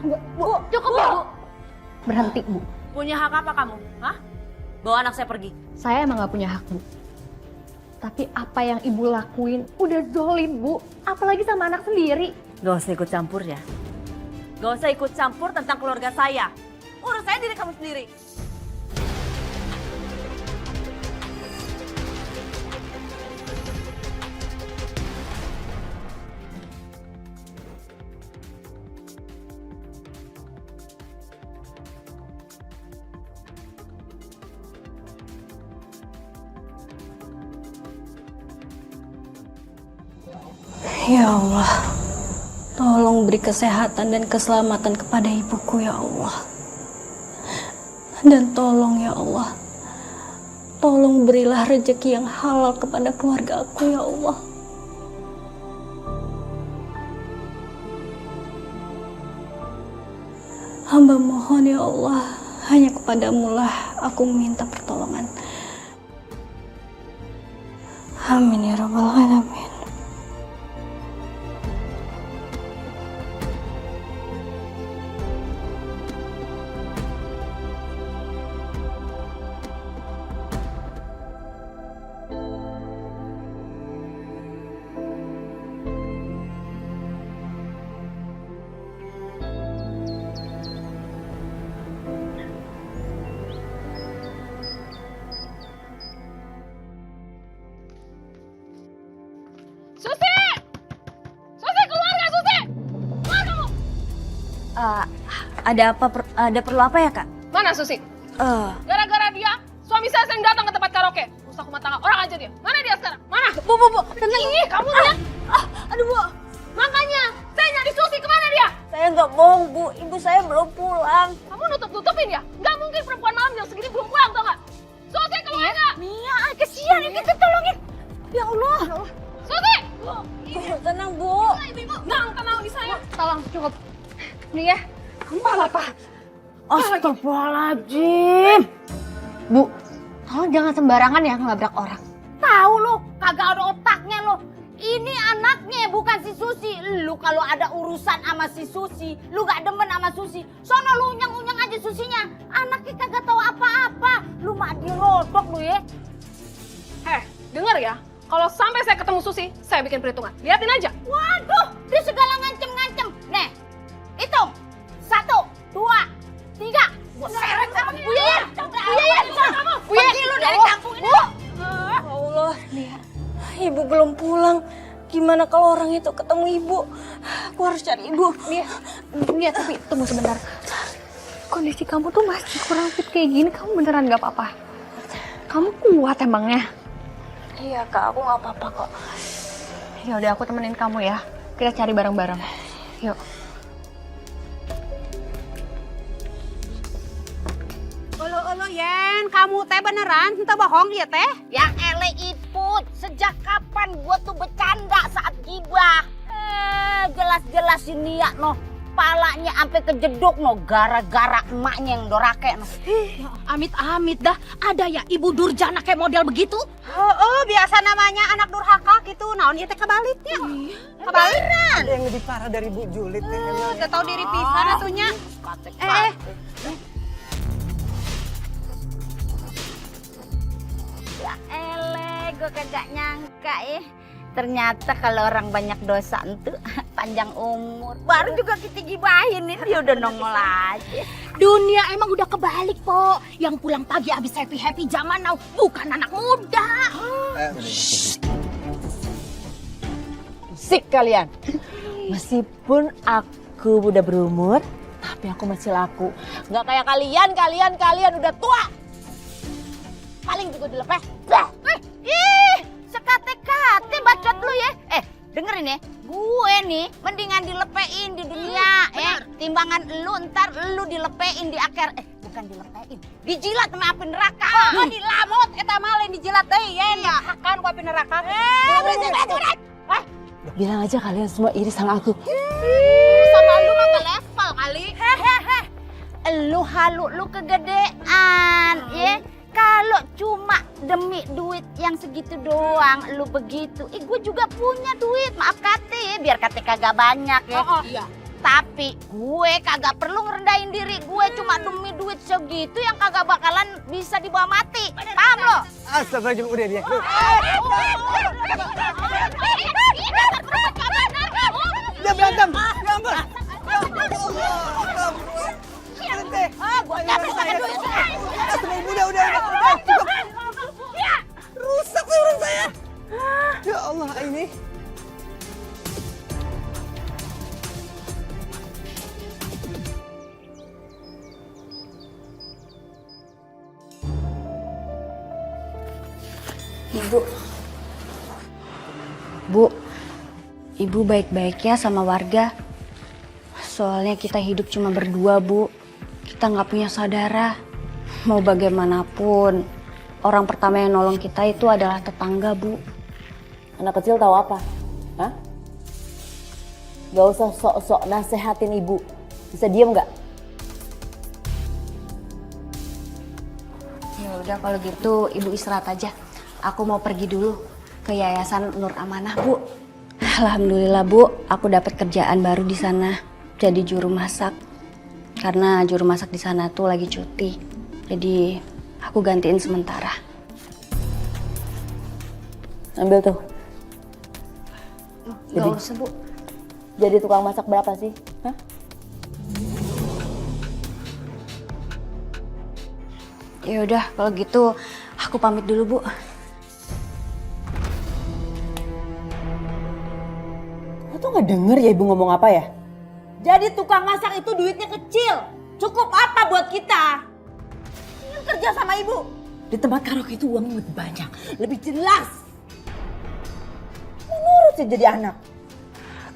Bu, cukup ya, Bu. Berhenti, Bu. Punya hak apa kamu? Hah? Bawa anak saya pergi. Saya emang gak punya hak, Bu. Tapi apa yang Ibu lakuin udah zolim, Bu. Apalagi sama anak sendiri. Gak usah ikut campur ya. Gak usah ikut campur tentang keluarga saya. Urus saya diri kamu sendiri. Ya Allah, tolong beri kesehatan dan keselamatan kepada ibuku ya Allah. Dan tolong ya Allah, tolong berilah rezeki yang halal kepada keluarga aku ya Allah. Hamba mohon ya Allah, hanya kepadamu-lah aku minta pertolongan. Amin ya rabbal alamin. Susi! Susi, keluar gak, Susi? Keluar kamu! Ada perlu apa ya, Kak? Mana Susi? Gara-gara dia, suami saya sering datang ke tempat karaoke. Rusak rumah tangga orang aja dia. Mana dia sekarang? Mana? Bu, tenang. Ih, kamu lihat? Aduh, Bu. Makanya, saya nyari Susi, kemana dia? Saya nggak bohong, Bu. Ibu saya belum pulang. Kamu nutup-nutupin ya? Gak mungkin perempuan malam jam segini belum pulang, tau gak? Susi, keluar gak? Mia, kesian ini kita tolongin. Ya Allah. Susi! Tenang, Bu. Nang, tenang di saya. Tolong, cukup. Nih ya, kamu apa? Astagfirullahaladzim. Bu, tolong jangan sembarangan ya ngelabrak orang. Tahu lo, kagak ada otaknya lo. Ini anaknya bukan si Susi. Lu kalau ada urusan sama si Susi, lu gak demen sama Susi, sono lu unyang-unyang aja Susinya. Anaknya kagak tahu apa-apa. Lu mah dirodok lu ya. Denger ya. Kalau sampai saya ketemu Susi, saya bikin perhitungan. Liatin aja. Waduh, dia segala ngancem-ngancem. Nih, hitung. 1, 2, 3. Gua seret sama Bu Yayan. Pergi lu dari kampung ini. Allah, ibu belum pulang. Gimana kalau orang itu ketemu ibu? Aku harus cari ibu. Nih, tapi tunggu sebentar. Kondisi kamu tuh masih kurang fit kayak gini, kamu beneran gak apa-apa? Kamu kuat emangnya? Iya kak, aku gak apa-apa kok. Ya udah, aku temenin kamu ya. Kita cari bareng-bareng. Yuk. Olo Yen, kamu teh beneran? Entah bohong dia teh? Yang ele Iput, sejak kapan gua tuh bercanda saat gibah? Jelas-jelas ini ya noh, palanya sampai kejeduk noh, gara-gara emaknya yang dorake noh. Amit-amit dah, ada ya ibu durjana kayak model begitu? Oh, biasa namanya anak durhaka gitu, naon ieu teh kabalitnya. Kabaliran. Ada yang lebih parah dari Bu Julit. Udah tahu diri pisan atunya. Ya eleh, gue kagak nyangka ya. Ternyata kalau orang banyak dosa itu panjang umur. Baru juga kita gibahin ini dia udah nongol aja. Dunia emang udah kebalik, Po. Yang pulang pagi abis happy-happy zaman now bukan anak muda. Sik kalian. Meskipun aku udah berumur, tapi aku masih laku. Nggak kayak kalian udah tua. Paling juga dilepeh. Ih, sekate-kate bacot lu ya. Dengerin ya, gue nih mendingan dilepein di dunia timbangan lu ntar lu dilepein di akhir. Bukan dilepein, dijilat sama api neraka. Dilamot eta mah lain dijilat deh ya. Akan ku api neraka. Berisik. Bilang aja kalian semua iri sama aku. Sama lu mah level kali. Lu halu lu kegedean ya. Kalau cuma demi duit yang segitu doang, lu begitu. Gue juga punya duit, maaf kate ya, biar kate kagak banyak ya. Iya. Tapi gue kagak perlu ngerendahin diri gue cuma demi duit segitu yang kagak bakalan bisa dibawa mati. Paham lo? Astagfirullahaladzim, udah dia. Dia berantem. Ya ampun. Gue capek pakai duit. Udah. Cukup. Rusak orang saya. Ya Allah, ini. Bu, Ibu baik-baik ya sama warga. Soalnya kita hidup cuma berdua, Bu. Kita nggak punya saudara. Mau bagaimanapun, orang pertama yang nolong kita itu adalah tetangga, Bu. Anak kecil tahu apa? Hah? Gak usah sok-sok nasehatin ibu. Bisa diem nggak? Ya udah kalau gitu Ibu istirahat aja. Aku mau pergi dulu ke Yayasan Nur Amanah, Bu. Alhamdulillah, Bu, aku dapat kerjaan baru di sana. Jadi juru masak. Karena juru masak di sana tuh lagi cuti. Jadi aku gantiin sementara. Ambil tuh. Gak usah, Bu. Jadi tukang masak berapa sih? Hah? Ya udah kalau gitu aku pamit dulu, Bu. Lo tuh nggak denger ya ibu ngomong apa ya? Jadi tukang masak itu duitnya kecil. Cukup apa buat kita? Ingin kerja sama ibu. Di tempat karaoke itu uangnya lebih banyak. Lebih jelas. Menurut sih jadi anak.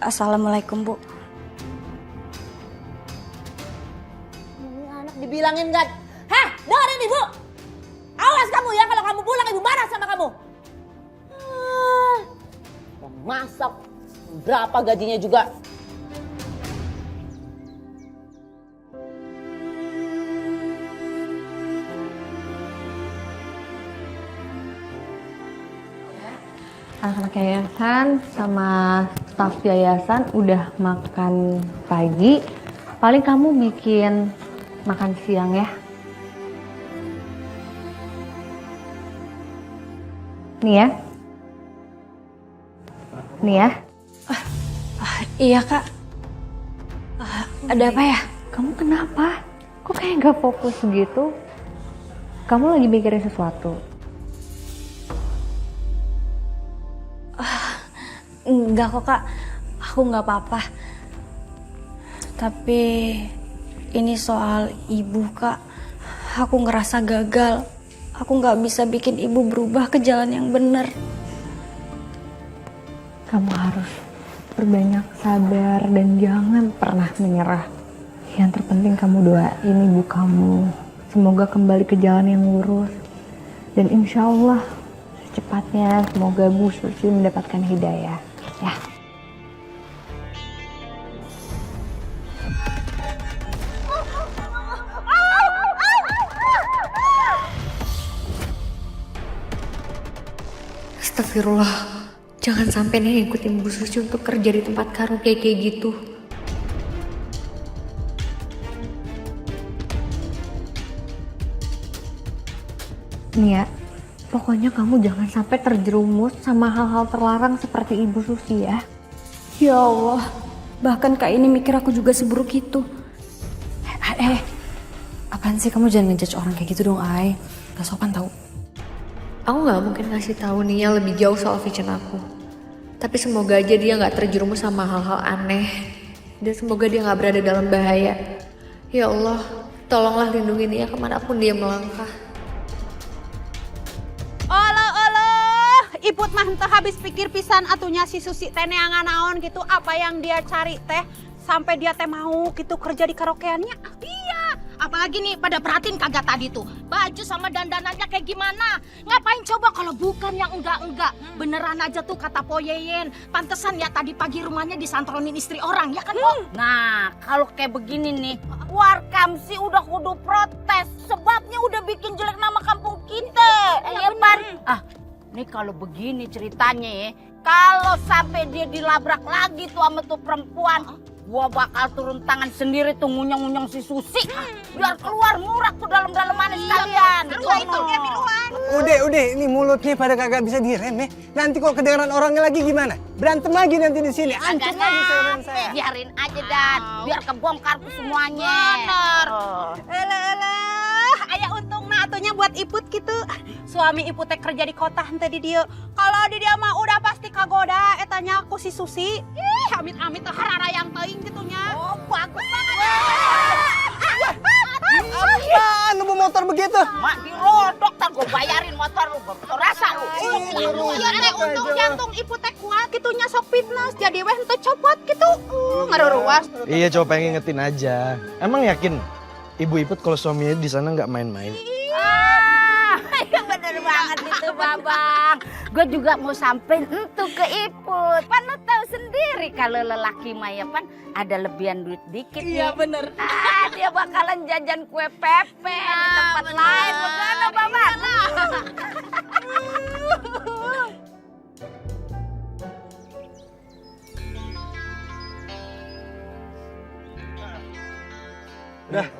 Assalamualaikum, Bu. Ini anak dibilangin nggak? Hah? Dengerin ibu. Awas kamu ya kalau kamu pulang ibu marah sama kamu. Masak. Berapa gajinya juga? Anak-anak yayasan sama staf yayasan udah makan pagi. Paling kamu bikin makan siang ya. Nih ya. Nih ya. Iya, Kak. Ada apa ya? Kamu kenapa? Kok kayak gak fokus gitu? Kamu lagi mikirin sesuatu? Enggak kok, Kak. Aku nggak apa-apa. Tapi ini soal ibu, Kak. Aku ngerasa gagal. Aku nggak bisa bikin ibu berubah ke jalan yang benar. Kamu harus berbanyak sabar dan jangan pernah menyerah. Yang terpenting kamu doain ibu kamu. Semoga kembali ke jalan yang lurus. Dan insya Allah secepatnya semoga Bu Susi mendapatkan hidayah. Ya. Astagfirullah. Jangan sampai nih ikutin Bu Susi untuk kerja di tempat karaoke kayak gitu. Nih ya, pokoknya kamu jangan sampai terjerumus sama hal-hal terlarang seperti Ibu Susi ya. Ya Allah, bahkan Kak ini mikir aku juga seburuk itu. Apaan sih kamu jangan ngejudge orang kayak gitu dong, Ai. Gak sopan tau. Aku gak mungkin ngasih tahu Nia lebih jauh soal vision aku. Tapi semoga aja dia gak terjerumus sama hal-hal aneh. Dan semoga dia gak berada dalam bahaya. Ya Allah, tolonglah lindungi Nia kemanapun dia melangkah. Iput mah henteu habis pikir pisan atunya si Susi teh neangan naon gitu apa yang dia cari teh sampai dia teh mau gitu kerja di karaokeannya. Iya, apalagi nih pada perhatiin kagak tadi tuh baju sama dandanannya kayak gimana? Ngapain coba kalau bukan yang enggak beneran aja tuh kata Poyeyen. Pantesan ya tadi pagi rumahnya disantronin istri orang ya kan, Po? Nah, kalau kayak begini nih, Warkam sih udah kudu protes sebabnya udah bikin jelek nama kampung kita. Iya, Pan. Nih kalau begini ceritanya ya, kalau sampai dia dilabrak lagi tuh sama tuh perempuan, Gua bakal turun tangan sendiri tuh ngunyong-ngunyong si Susi. Biar keluar murah tuh dalam-dalamannya sekalian. Udah, ini mulutnya pada kagak bisa direm ya. Nanti kok kedengaran orangnya lagi gimana? Berantem lagi nanti di sini. Ancur lagi saudaraan saya. Biarin aja Dan, biar kebongkar tuh semuanya. Bener. Elah, aya untung atunya buat Iput gitu. Suami Iput teh kerja di kota henteu di dieu. Kalau di dia mah udah pasti kagoda etanya ku si Susi. Ih, amit-amit teh hararayang teuing gitunya. Oh, bagus banget. Apaan lu bawa motor begitu? Mak dirodok tak gue bayarin motor lu, motor rasa lu. Iya, untung jantung Iput teh kuat gitunya sok fitness. Jadi weh henteu copot gitu. Ngaruruas. Iya, coba pengen ngingetin aja. Emang yakin Ibu Iput kalau suaminya di sana nggak main-main? Bener banget itu Babang. Gue juga mau sampein itu ke Iput. Pan lu tahu sendiri kalau lelaki mah ya Pan ada lebihan duit dikit. Iya bener. Dia bakalan jajan kue pepe di tempat lain. Bagaimana Babang?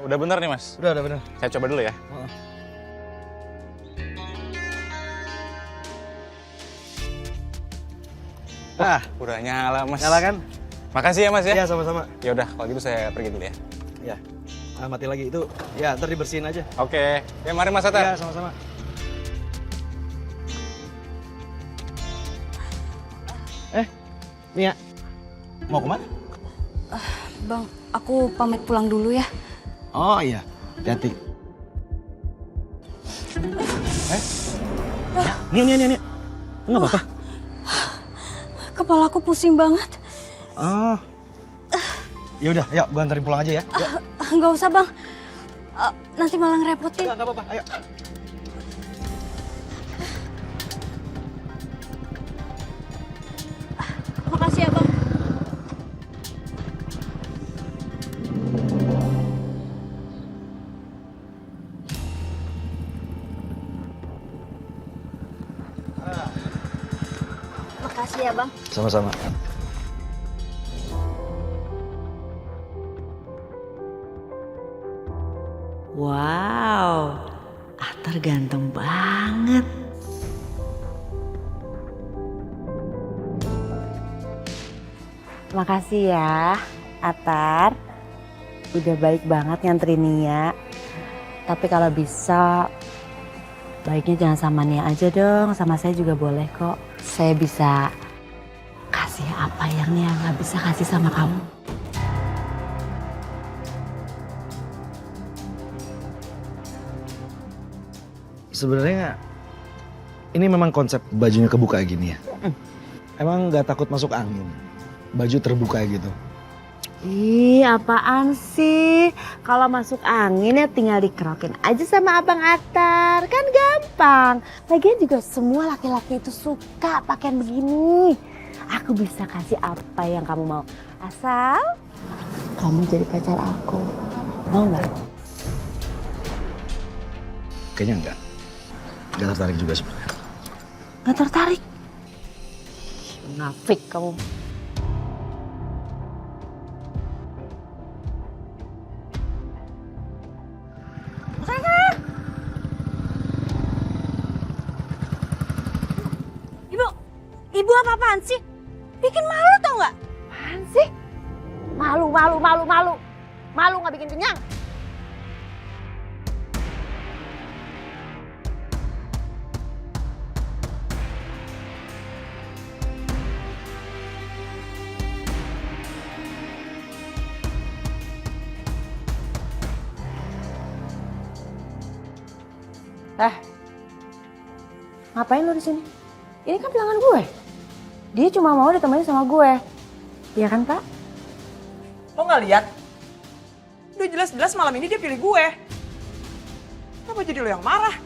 Udah bener nih Mas. Udah bener. Saya coba dulu ya. Udah nyala Mas. Nyala kan? Makasih ya Mas ya. Iya, sama-sama. Ya udah kalau gitu saya pergi dulu ya. Ya. Mati lagi itu. Ya, ntar dibersihin aja. Oke. Ya mari Mas Atar. Iya, sama-sama. Nia. Mau kemana? Bang, aku pamit pulang dulu ya. Oh iya, hati-hati. Nia. Enggak apa-apa. Kepala aku pusing banget. Oh. Ya udah, ayo gua anterin pulang aja ya. Yuk. Nggak usah bang, nanti malah ngerepotin. Enggak apa-apa, ayo. Makasih ya bang. Makasih ya bang. Sama-sama. Wow, Atar ganteng banget. Makasih ya, Atar. Udah baik banget nganterin Nia. Tapi kalau bisa, baiknya jangan sama Nia aja dong. Sama saya juga boleh kok. Saya bisa kasih apa yang Nia nggak bisa kasih sama kamu. Sebenarnya ini memang konsep bajunya kebuka gini ya. Emang nggak takut masuk angin? Baju terbuka gitu. Ih, apaan sih? Kalau masuk angin ya tinggal dikerokin aja sama Abang Atar. Kan gampang. Lagian juga semua laki-laki itu suka pakaian begini. Aku bisa kasih apa yang kamu mau. Asal kamu jadi pacar aku. Mau nggak? Kayaknya enggak. Gak tertarik juga sebenarnya. Nggak tertarik? Munafik kamu. Ibu apa-apaan sih? Bikin malu tau nggak? Apaan sih? Malu. Malu nggak bikin kenyang. Ngapain lu di sini? Ini kan pelanggan gue. Dia cuma mau ditemani sama gue. Iya kan, Pak? Lo nggak lihat? Udah jelas-jelas malam ini dia pilih gue. Kenapa jadi lo yang marah?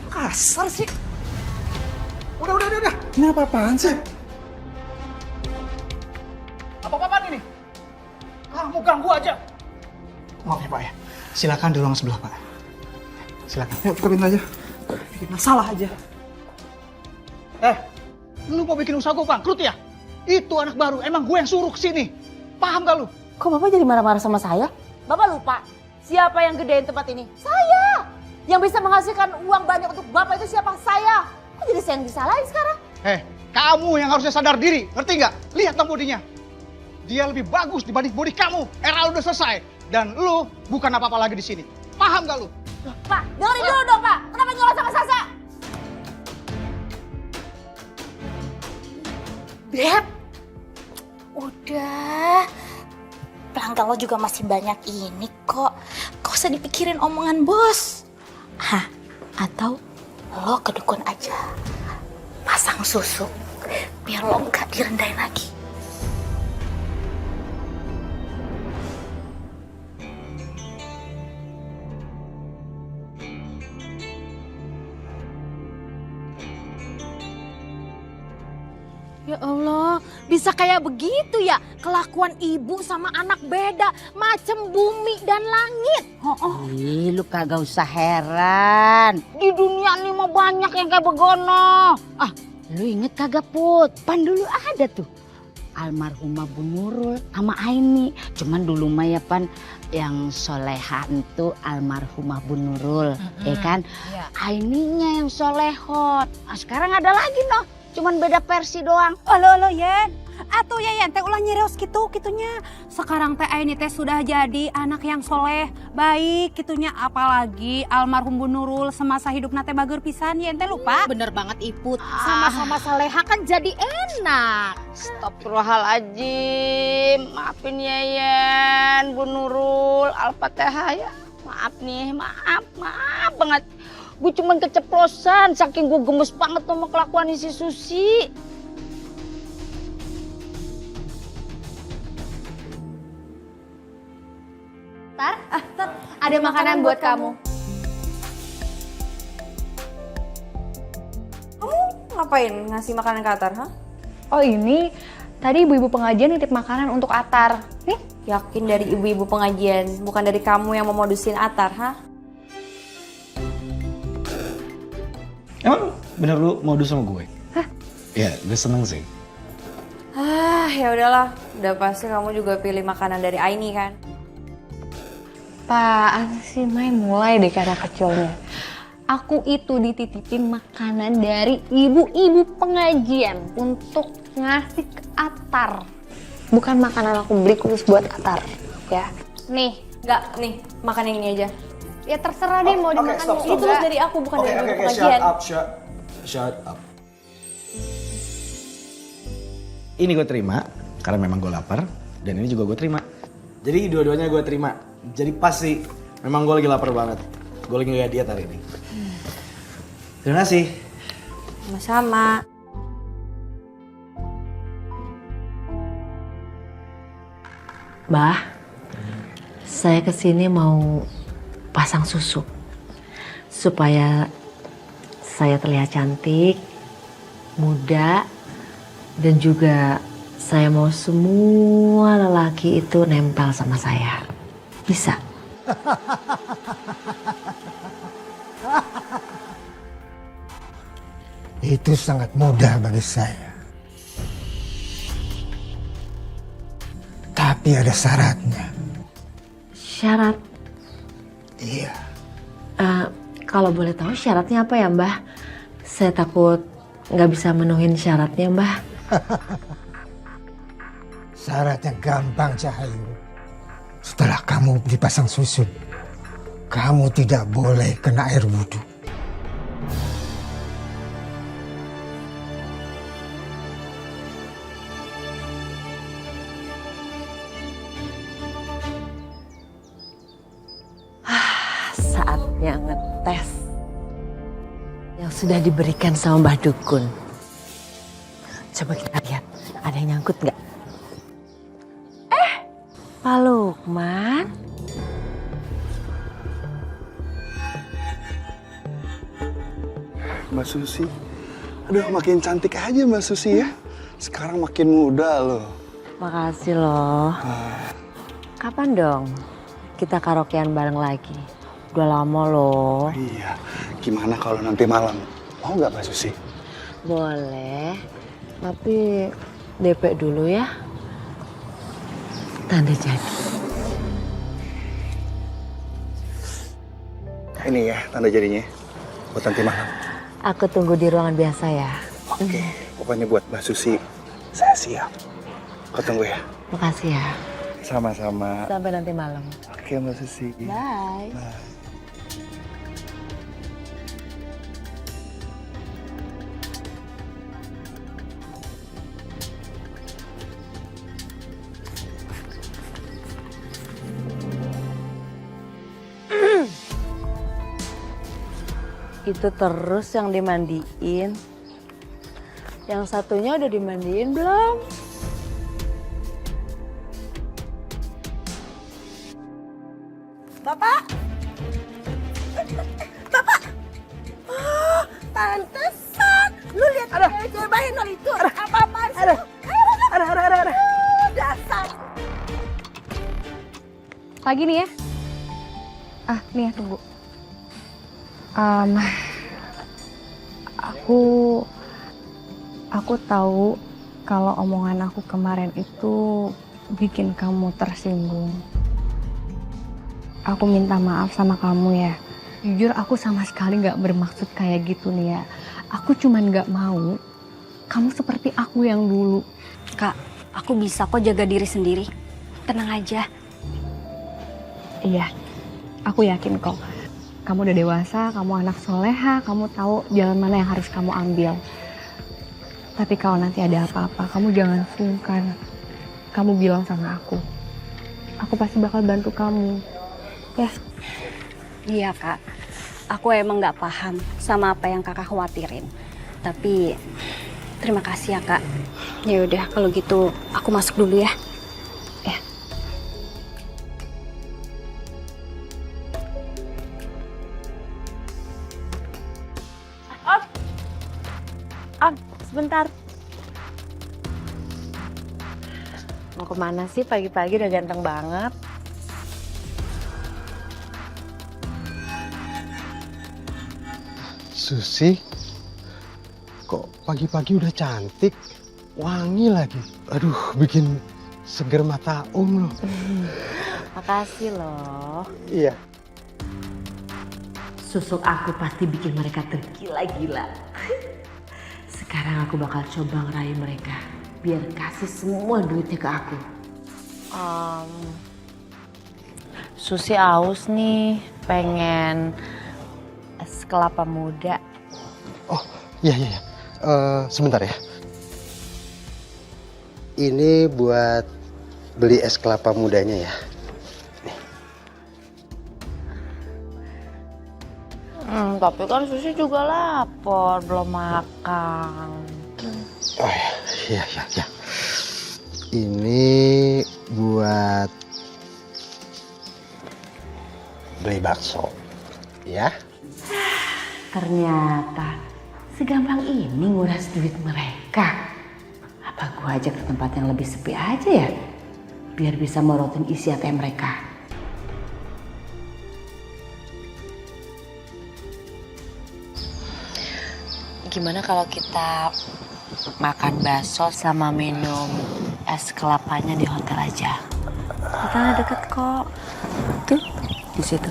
Kasar sih. Udah. Ini apa-apaan sih? Apa-apaan ini? Kamu ganggu aja. Maaf ya Pak ya. Silakan di ruang sebelah Pak. Silakan. Yuk kita pindah aja. Bikin masalah aja. Lu mau bikin usaha gue bangkrut ya? Itu anak baru, emang gue yang suruh kesini. Paham gak lu? Kok Bapak jadi marah-marah sama saya? Bapak lupa, siapa yang gedein tempat ini? Saya! Yang bisa menghasilkan uang banyak untuk Bapak itu siapa? Saya! Kok jadi saya yang disalahin sekarang? Kamu yang harusnya sadar diri, ngerti gak? Lihat dong bodinya. Dia lebih bagus dibanding bodi kamu. Era udah selesai. Dan lu bukan apa-apa lagi di sini. Paham gak lu? Pak, dengerin dulu dong Pak. Kenapa nyolot sama Sasa? Beb, udah. Pelanggan lo juga masih banyak ini kok. Gak usah dipikirin omongan bos. Atau lo ke dukun aja. Pasang susu. Biar lo gak direndahin lagi. Ya Allah, bisa kayak begitu ya kelakuan ibu sama anak beda, macem bumi dan langit. Ih, lu kagak usah heran. Di dunia ini mah banyak yang kayak begono. Lu inget kagak Put? Pan dulu ada tuh almarhumah Bu Nurul sama Aini. Cuman dulu mah ya Pan yang solehan tuh almarhumah Bu Nurul, ya kan? Ya. Aininya yang solehot. Sekarang ada lagi noh. Cuman beda versi doang. Olo Yen, atuh Yen teh ulah nyereos gitunya. Sekarang teh Aini teh sudah jadi anak yang soleh, baik gitunya. Apalagi almarhum Bu Nurul semasa hidupna teh bager pisan. Yen teh lupa. Bener banget Iput. Sama-sama soleha kan jadi enak. Astagfirullahaladzim. Maafin ya Yen, Bu Nurul, Al-Fatihah ya. Maaf nih, maaf banget. Gue cuman keceplosan, saking gue gemes banget sama kelakuan si Susi. Tar, ada makanan buat kamu. Kamu ngapain ngasih makanan ke Atar, ha? Oh ini, tadi ibu-ibu pengajian nitip makanan untuk Atar. Nih. Yakin dari ibu-ibu pengajian, bukan dari kamu yang mau modusin Atar, ha? Emang bener lu modus sama gue? Hah? Ya, gue seneng sih. Ya udahlah, udah pasti kamu juga pilih makanan dari Aini kan? Apaan sih Mai, mulai deh karena kecilnya. Aku itu dititipin makanan dari ibu-ibu pengajian untuk ngasih ke Atar. Bukan makanan aku beli khusus buat Atar, ya. Nih, nih, makan yang ini aja. Ya terserah deh mau dimakan. Stop. Ini tulis dari aku, bukan dari ibu pengajian. Shut up. Ini gue terima, karena memang gue lapar. Dan ini juga gue terima. Jadi dua-duanya gue terima. Jadi pasti, memang gue lagi lapar banget. Gue lagi gak diet hari ini. Terima kasih. Sama-sama. Bah, saya kesini mau pasang susu supaya saya terlihat cantik, muda, dan juga saya mau semua lelaki itu nempel sama saya. Bisa? Itu sangat mudah bagi saya. Tapi ada syaratnya. Syarat? Iya. Kalau boleh tahu syaratnya apa ya Mbah? Saya takut nggak bisa menuhin syaratnya Mbah. Syaratnya gampang Cahayu. Setelah kamu dipasang susu, kamu tidak boleh kena air wudhu. Saatnya ngetes yang sudah diberikan sama Mbah Dukun. Coba kita lihat, ada yang nyangkut nggak? Pak Lukman. Mbak Susi, aduh makin cantik aja Mbak Susi ya. Sekarang makin muda loh. Makasih loh. Kapan dong kita karaokean bareng lagi? Udah lama loh. Iya, gimana kalau nanti malam? Mau nggak Mbak Susi? Boleh, tapi DP dulu ya. Tanda jadi. Ini ya tanda jadinya buat nanti malam. Aku tunggu di ruangan biasa ya. Oke, pokoknya buat Mbak Susi saya siap. Aku tunggu ya. Makasih ya. Sama-sama. Sampai nanti malam. Oke Mbak Susi. Bye. Bye. Itu terus yang dimandiin. Yang satunya udah dimandiin belum? Bapak! Bapak! Oh, pantesan. Lu lihat cewek bahenol itu. Apa-apaan sih? Ada. Dasar. Pagi nih ya. Nih ya, tunggu. Aku tahu kalau omongan aku kemarin itu bikin kamu tersinggung. Aku minta maaf sama kamu ya. Jujur aku sama sekali gak bermaksud kayak gitu nih ya. Aku cuman gak mau kamu seperti aku yang dulu. Kak, aku bisa kok jaga diri sendiri. Tenang aja. Iya, aku yakin kok. Kamu udah dewasa, kamu anak soleha, kamu tahu jalan mana yang harus kamu ambil. Tapi kalau nanti ada apa-apa, kamu jangan sungkan. Kamu bilang sama aku. Aku pasti bakal bantu kamu. Ya. Iya kak, aku emang gak paham sama apa yang kakak khawatirin. Tapi terima kasih ya kak. Ya udah kalau gitu aku masuk dulu ya. Ya. Om, sebentar. Mau kemana sih pagi-pagi udah ganteng banget? Susi, kok pagi-pagi udah cantik, wangi lagi. Aduh, bikin seger mata loh. Makasih loh. Iya. Susuk aku pasti bikin mereka tergila-gila. Sekarang aku bakal coba ngerayu mereka biar kasih semua duitnya ke aku. Susi aus nih, pengen es kelapa muda. Oh, iya. Sebentar ya. Ini buat beli es kelapa mudanya ya. Tapi kan Susi juga lapar, belum makan. Oh iya. Ini buat beli bakso, ya. Ternyata segampang ini nguras duit mereka. Apa gua ajak ke tempat yang lebih sepi aja ya? Biar bisa morotin isi ATM mereka. Gimana kalau kita makan bakso sama minum es kelapanya di hotel aja? Hotelnya deket kok. Tuh, di situ.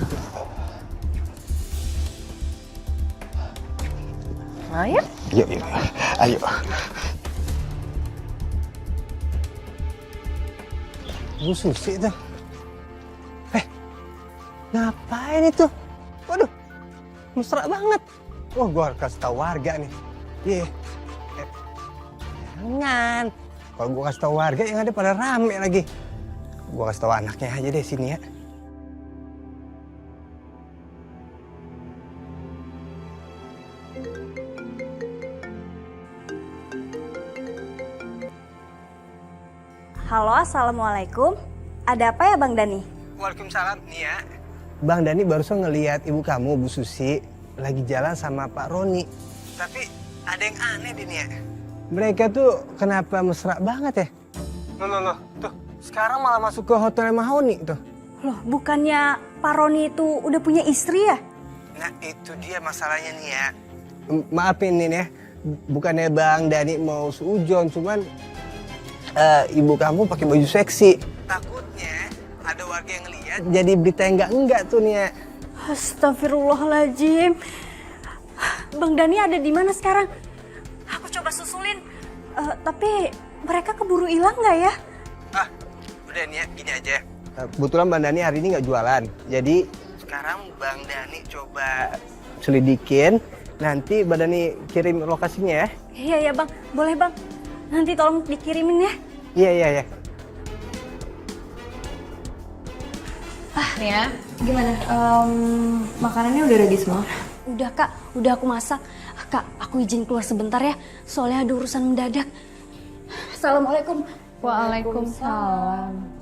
Ayo. Yuk. Ayo. Bu Susi tuh. Ngapain itu? Waduh, mesra banget. Wah, gua harus kasih tahu warga nih. Iya. Jangan. Kalau gua kasih tahu warga yang ada pada rame lagi. Gua kasih tahu anaknya aja deh sini ya. Halo, assalamualaikum. Ada apa ya Bang Dani? Waalaikumsalam, nih ya. Bang Dani barusan ngelihat ibu kamu, Bu Susi, lagi jalan sama Pak Roni. Tapi ada yang aneh deh nih ya. Mereka tuh kenapa mesra banget ya? Loh, tuh. Sekarang malah masuk ke hotel Mahoni tuh. Loh, bukannya Pak Roni itu udah punya istri ya? Nah, itu dia masalahnya nih ya. Maafin nih ya. Bukannya Bang Dani mau seujon, cuman ibu kamu pakai baju seksi. Takutnya ada warga yang lihat jadi berita yang enggak tuh Nia. Astagfirullahaladzim. Bang Dani ada di mana sekarang? Aku coba susulin. Tapi mereka keburu hilang nggak ya? Udah Nia, gini aja. Kebetulan Bang Dani hari ini nggak jualan. Jadi sekarang Bang Dani coba selidikin. Nanti Bang Dani kirim lokasinya ya. Iya Bang, boleh Bang. Nanti tolong dikirimin ya. Iya. Nia, gimana? Makanannya udah ready semua? Udah Kak, udah aku masak. Kak, aku izin keluar sebentar ya. Soalnya ada urusan mendadak. Assalamualaikum. Waalaikumsalam.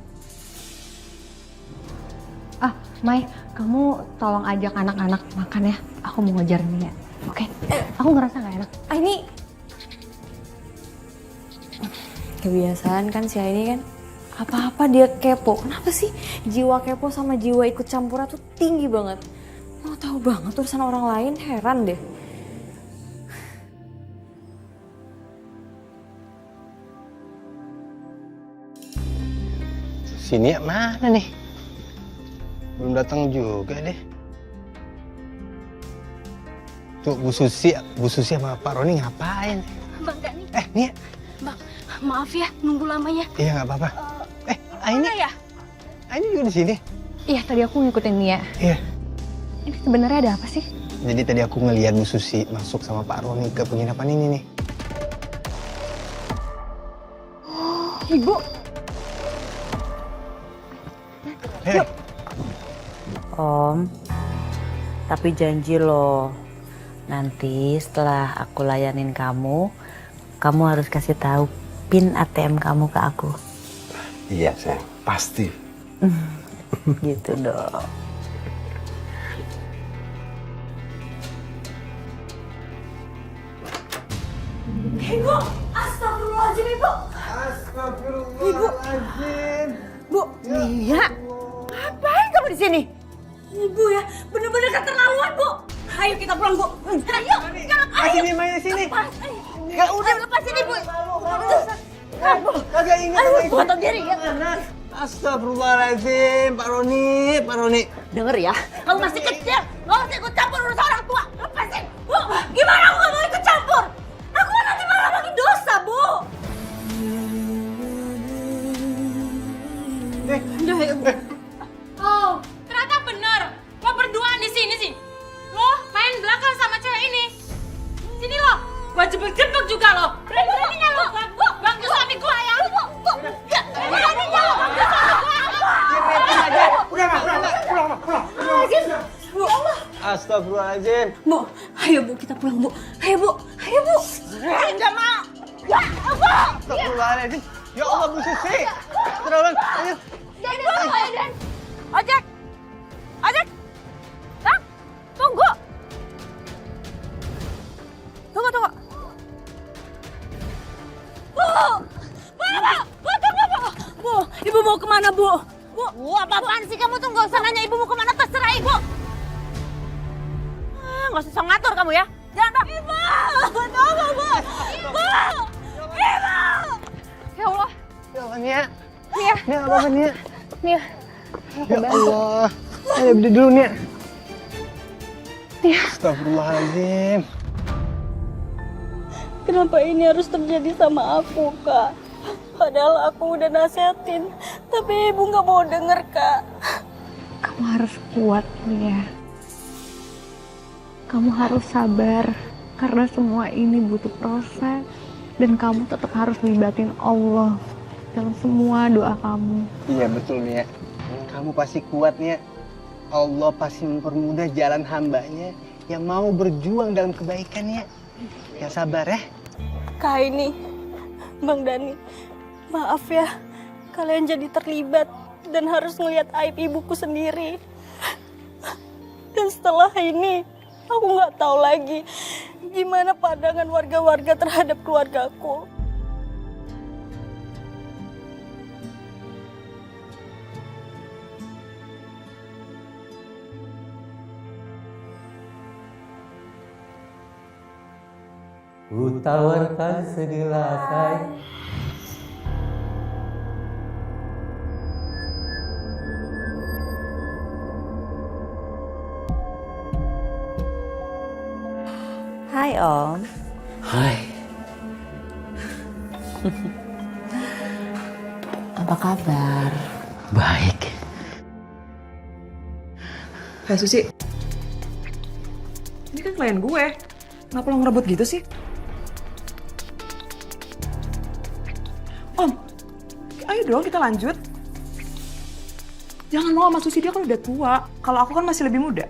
Mai, kamu tolong ajak anak-anak makan ya. Aku mau ngejar Nia. Oke? Aku ngerasa nggak enak. Ini Kebiasaan kan si Aini kan? Apa-apa dia kepo. Kenapa sih jiwa kepo sama jiwa ikut campurnya tuh tinggi banget? Mau tahu banget urusan orang lain, heran deh. Sini ya mana nih? Belum datang juga deh. Tuh Bu Susi sama Pak Roni ngapain? Bang Dani. Nia. Bang, maaf ya nunggu lamanya. Iya nggak apa-apa. Aini ya? Aini juga di sini. Iya, tadi aku ngikutin Nia. Iya. Ini sebenarnya ada apa sih? Jadi tadi aku ngelihat Bu Susi masuk sama Pak Roni ke penginapan ini nih. Ibu. Hei. Om, tapi janji loh, nanti setelah aku layanin kamu harus kasih tahu PIN ATM kamu ke aku. Iya, sayang. Pasti. Gitu dong. Ibu, astagfirullahaladzim Ibu. Astagfirullahaladzim. Bu, Nia, ngapain kamu di sini? Ibu ya, bener-bener keterlaluan Bu. Ayo kita pulang Bu. Ayo, Sini, Maya, sini. Gak udah lepasin Ibu. Kagak ingat Ayo, sama ibu. potong diri ya. Astagfirullahaladzim, Pak Roni. Denger ya, kamu masih kecil, nggak usah ikut campur urusan orang tua. Lepasin, Bu. Gimana aku nggak mau ikut campur? Aku nanti malah makin dosa, Bu. Oh, ternyata bener. Lo berduaan di sini sih. Lo main belakang sama cewek ini. Sini lo, gua jebak-jebak juga lo. Berani-beraninya lo ganggu suami gua ya. Beraninya lo ganggu suami gua. Pulang. Astagfirullahaladzim. Bu, ayo Bu, kita pulang Bu. Ayo Bu. Enggak mau. Ya, Bu. Astagfirullahaladzim. Ya Allah, Bu Susi. Terlalu. Ayo. Ojek. Bang, tunggu. Tunggu. Bu, Ibu mau kemana Bu? Bu, apa-apaan sih kamu tuh? Nggak usah nanya Ibu mau kemana, terserah Ibu. Nggak usah ngatur kamu ya. Jangan Bang. Ibu, tolong Bu. Ibu. Ya Allah. Ya Allah, Nia. Nia. Nia, apa-apa, Nia? Nia. Ya Allah. Ayo berdiri dulu, Nia. Astagfirullahaladzim. Kenapa ini harus terjadi sama aku, Kak? Padahal aku udah nasihatin, tapi Ibu nggak mau denger, Kak. Kamu harus kuat, Nia. Kamu harus sabar, karena semua ini butuh proses. Dan kamu tetap harus libatin Allah dalam semua doa kamu. Iya betul Nia. Kamu pasti kuat Nia. Allah pasti mempermudah jalan hambanya yang mau berjuang dalam kebaikan Nia. Ya sabar ya. Kak ini, Bang Dani, maaf ya. Kalian jadi terlibat dan harus ngelihat aib ibuku sendiri. Dan setelah ini, aku nggak tahu lagi gimana pandangan warga-warga terhadap keluargaku. Ku tawarkan segelas air Hai Om. Hai. Apa kabar? Baik. Hai Susi. Ini kan klien gue. Kenapa lo ngerebut gitu sih? Om, ayo dong kita lanjut. Jangan mau sama Susi, dia kan udah tua. Kalau aku kan masih lebih muda.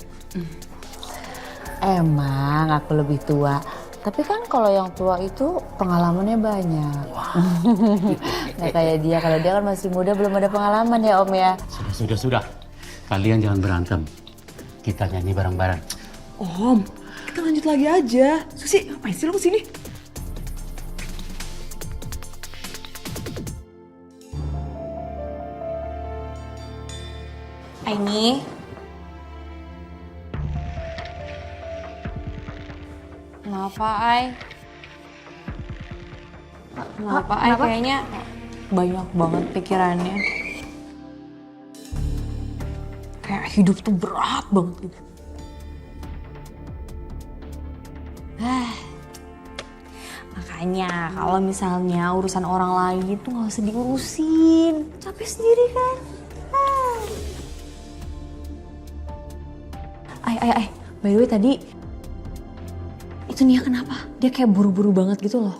Emang aku lebih tua. Tapi kan kalau yang tua itu pengalamannya banyak. Nggak kayak dia, kalau dia kan masih muda belum ada pengalaman ya Om ya. Sudah. Kalian jangan berantem. Kita nyanyi bareng-bareng. Om, kita lanjut lagi aja. Susi, ngapain sih lo kesini? Aini. Kenapa, Ai? Kenapa, Ai? Kayaknya banyak banget pikirannya. Kayak hidup tuh berat banget gitu. Makanya kalau misalnya urusan orang lain itu nggak usah diurusin. Capek sendiri kan? Ay. By the way tadi itu Nia kenapa? Dia kayak buru-buru banget gitu loh.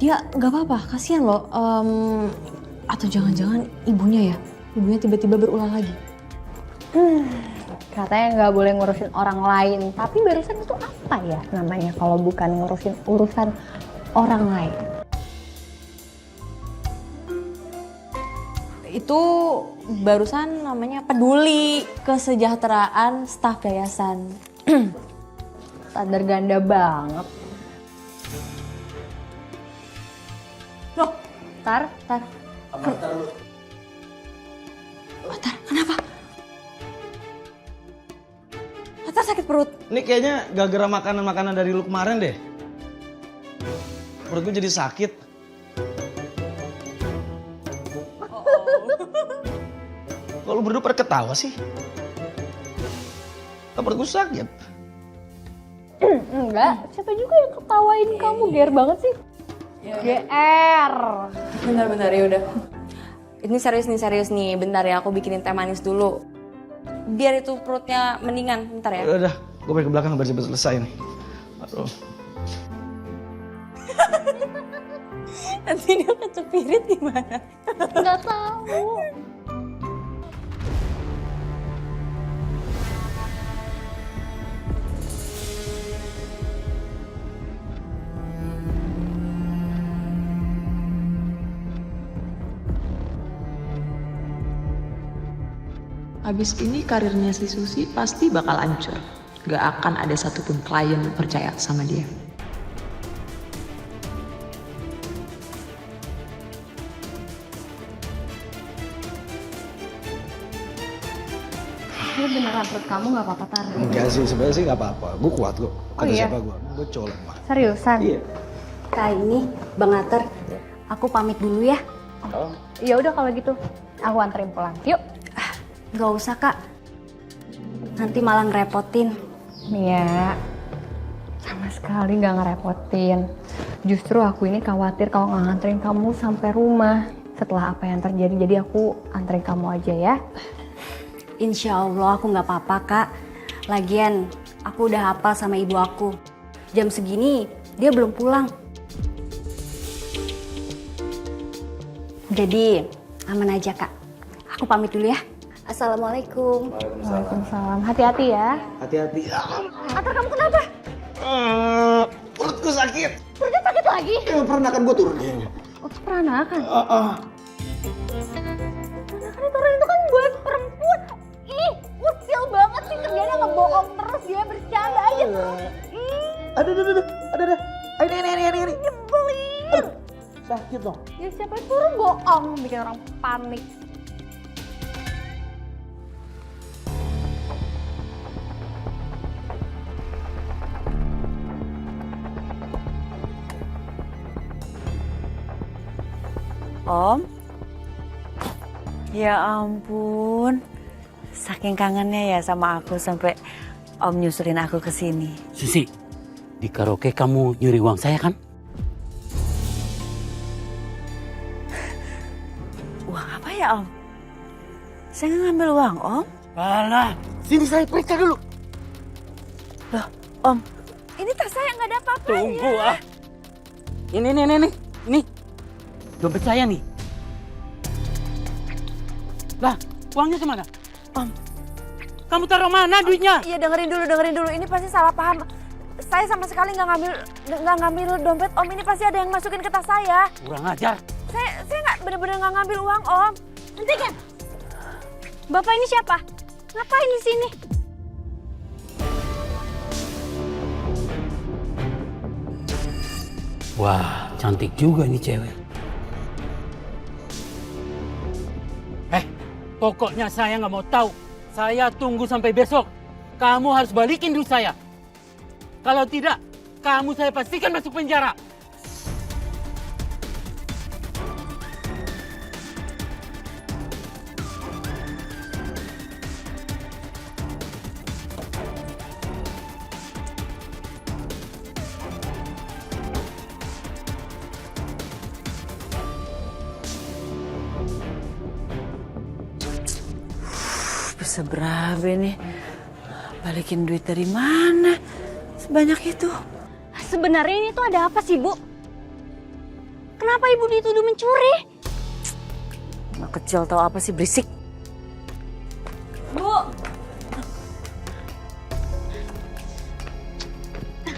Dia nggak apa-apa, kasihan loh. Atau jangan-jangan ibunya ya? Ibunya tiba-tiba berulah lagi. Katanya nggak boleh ngurusin orang lain. Tapi barusan itu apa ya namanya kalau bukan ngurusin urusan orang lain? Itu barusan namanya peduli kesejahteraan staf yayasan. Sadar ganda banget. Loh, Tar. Tar, kenapa? Tar sakit perut. Ini kayaknya gara-gara makanan-makanan dari lu kemarin deh. Perut gue jadi sakit. Kalau berdua pada ketawa sih? Perut gue sakit. Enggak, siapa juga yang ketawain kamu? GR banget sih. GR. Bentar ya udah. Ini serius nih. Bentar ya, aku bikinin teh manis dulu. Biar itu perutnya mendingan. Bentar ya. Udah, gue balik ke belakang biar cepet selesai nih. Aduh. Nanti dia kecepirit gimana? Nggak tahu. Abis ini karirnya si Susi pasti bakal hancur. Gak akan ada satupun klien yang percaya sama dia. Lu beneran perut kamu nggak apa-apa, Tar? Enggak sih, sebenarnya sih gak apa-apa. Gue kuat kok. Kata iya? siapa gue? Gue colok mah. Seriusan? Iya. Kak ini, Bang Ater, aku pamit dulu ya. Oh. Ya udah kalau gitu, aku anterin pulang. Yuk. Gak usah Kak, nanti malah ngerepotin. Mia, sama sekali gak ngerepotin. Justru aku ini khawatir kalau nggak nganterin kamu sampai rumah setelah apa yang terjadi. Jadi aku anterin kamu aja ya. Insya Allah aku gak apa-apa Kak. Lagian aku udah hafal sama ibu aku. Jam segini dia belum pulang. Jadi aman aja Kak. Aku pamit dulu ya. Assalamualaikum. Waalaikumsalam. Hati-hati ya. Hati-hati. Atar kamu kenapa? Perutku sakit. Perutnya sakit lagi? Peranakan gue turun. Oh, peranakan? Peranakan itu kan buat perempuan. Ih, usil banget sih kerjanya ngebohong terus. Dia bercanda aja terus. Ada. Ini. Nyebelin. Sakit dong. Ya siapa yang suruh bohong, bikin orang panik. Om? Ya ampun, saking kangennya ya sama aku sampai Om nyusulin aku ke sini. Susi, di karaoke kamu nyuri uang saya kan? Uang apa ya Om? Saya nggak ngambil uang Om. Alah, sini saya periksa dulu. Loh Om, ini tas saya nggak ada apa-apanya. Tunggu ah. Ini. Dompet saya nih. Lah, uangnya kemana? Om, kamu taruh mana duitnya? Iya dengerin dulu. Ini pasti salah paham. Saya sama sekali nggak ngambil dompet Om. Ini pasti ada yang masukin ke tas saya. Kurang ajar. Saya nggak bener-bener nggak ngambil uang Om. Hentikan. Bapak ini siapa? Ngapain di sini? Wah, cantik juga nih cewek. Pokoknya saya nggak mau tahu. Saya tunggu sampai besok. Kamu harus balikin duit saya. Kalau tidak, kamu saya pastikan masuk penjara. Bisa berapa nih? Balikin duit dari mana? Sebanyak itu. Sebenarnya ini tuh ada apa sih, Bu? Kenapa Ibu dituduh mencuri? Anak kecil tahu apa sih, berisik. Bu!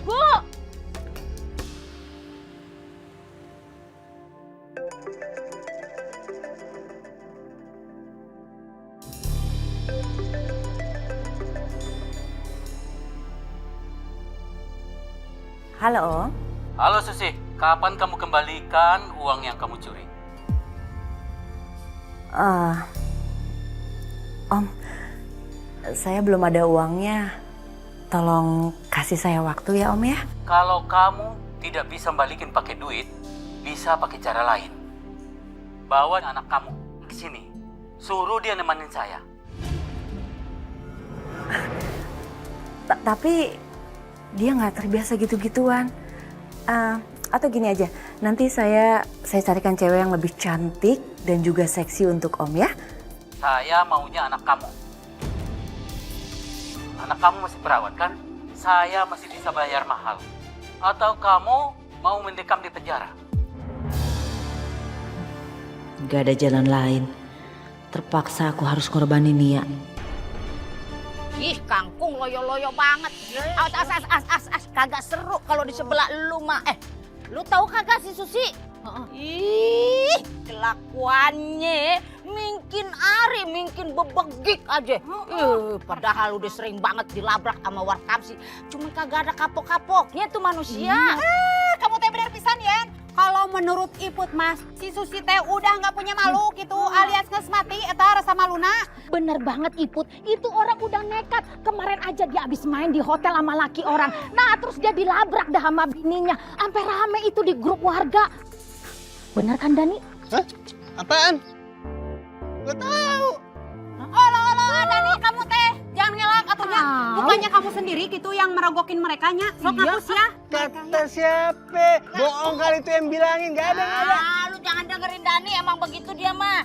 Bu! Halo Om. Halo Susi, kapan kamu kembalikan uang yang kamu curi? Om, saya belum ada uangnya. Tolong kasih saya waktu ya Om ya. Kalau kamu tidak bisa balikin pakai duit, bisa pakai cara lain. Bawa anak kamu ke sini, suruh dia nemenin saya. Tapi dia nggak terbiasa gitu-gituan. Atau gini aja, nanti saya carikan cewek yang lebih cantik dan juga seksi untuk Om ya. Saya maunya anak kamu. Anak kamu masih perawat kan? Saya masih bisa bayar mahal. Atau kamu mau mendekam di penjara? Gak ada jalan lain. Terpaksa aku harus korbanin Nia. Ih, kangkung loyo-loyo banget. As, kagak seru kalau di sebelah lu mah. Lu tahu kagak si Susi? Ih, kelakuannya mungkin bebegik aja. Padahal udah sering banget dilabrak sama warkapsi. Cuma kagak ada kapok-kapoknya tuh manusia. Kamu teh bener pisan ya. Kalau menurut Iput Mas, si Susi teh udah nggak punya malu gitu, alias nges mati eta rasa maluna. Bener banget Iput, itu orang udah nekat. Kemarin aja dia abis main di hotel sama laki orang. Nah terus dia dilabrak dah sama bininya. Sampai rame itu di grup warga. Bener kan Dani? Hah? Apaan? Gak tahu. Olo, Dani kamu teh jangan ngelak atunya. Bukannya kamu sendiri gitu yang merogokin merekanya. Sok ngapus ya. Kata siapa? Bohong kali itu yang bilangin, gak ada. Lu jangan dengerin Dani, emang begitu dia mah.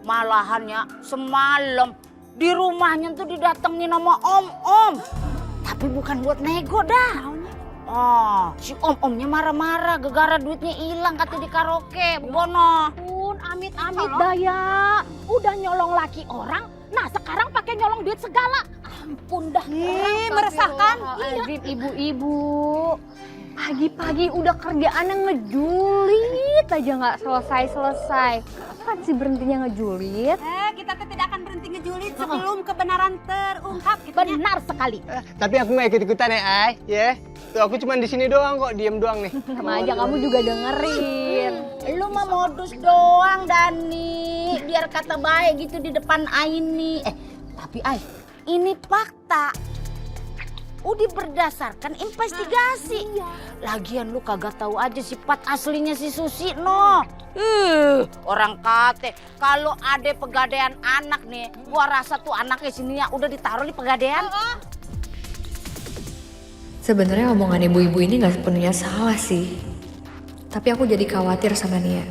Malahannya semalam di rumahnya tuh didatengin sama om-om. Tapi bukan buat nego dah. Si om-omnya marah-marah gegara duitnya hilang katanya di karaoke, Bono. Pun amit-amit daya. Udah nyolong laki orang, nah sekarang pakai nyolong duit segala. Ampun dah. Meresahkan. Iya. Ibu-ibu. Pagi-pagi udah kerjaannya ngejulit aja nggak selesai-selesai. Kapan sih berhentinya ngejulit? Kita tuh tidak akan berhenti ngejulit sebelum kebenaran terungkap. Benar sekali. Tapi aku nggak ikut-ikutan ya, Ay. Ya. Tuh aku cuma di sini doang kok, diem doang nih. Sama aja kamu juga dengerin. Lu mah modus doang, Dani. Biar kata baik gitu di depan Aini. Tapi Ay, ini fakta. Udah berdasarkan investigasi. Lagian lu kagak tahu aja sifat aslinya si Susi, no. Orang kate kalau ada pegadaian anak nih, gua rasa tuh anaknya sini ya udah ditaruh di pegadaian. Sebenarnya omongan ibu-ibu ini gak sepenuhnya salah sih. Tapi aku jadi khawatir sama Nia.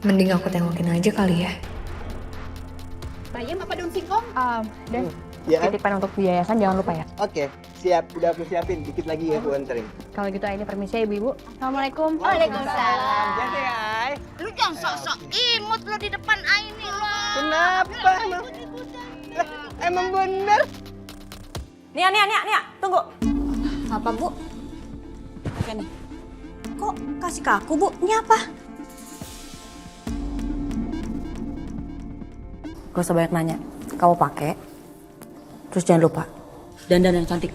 Mending aku tengokin aja kali ya. Bayam apa daun singkong? Dan Ya kan? titipan untuk di yayasan jangan lupa ya. Oke, siap. Udah aku siapin. Dikit lagi ya aku anterin. Kalau gitu ini permisi ya ibu-ibu. Assalamualaikum. Waalaikumsalam. Jadi Ai. Lu jangan sok-sok imut lo di depan Aini lo. Kenapa emang? Emang bener? Nia, tunggu. Apa, Bu? Nih. Kok kasih ke aku, Bu? Ini apa? Gak usah banyak nanya. Kamu pakai. Terus jangan lupa, dandan yang cantik.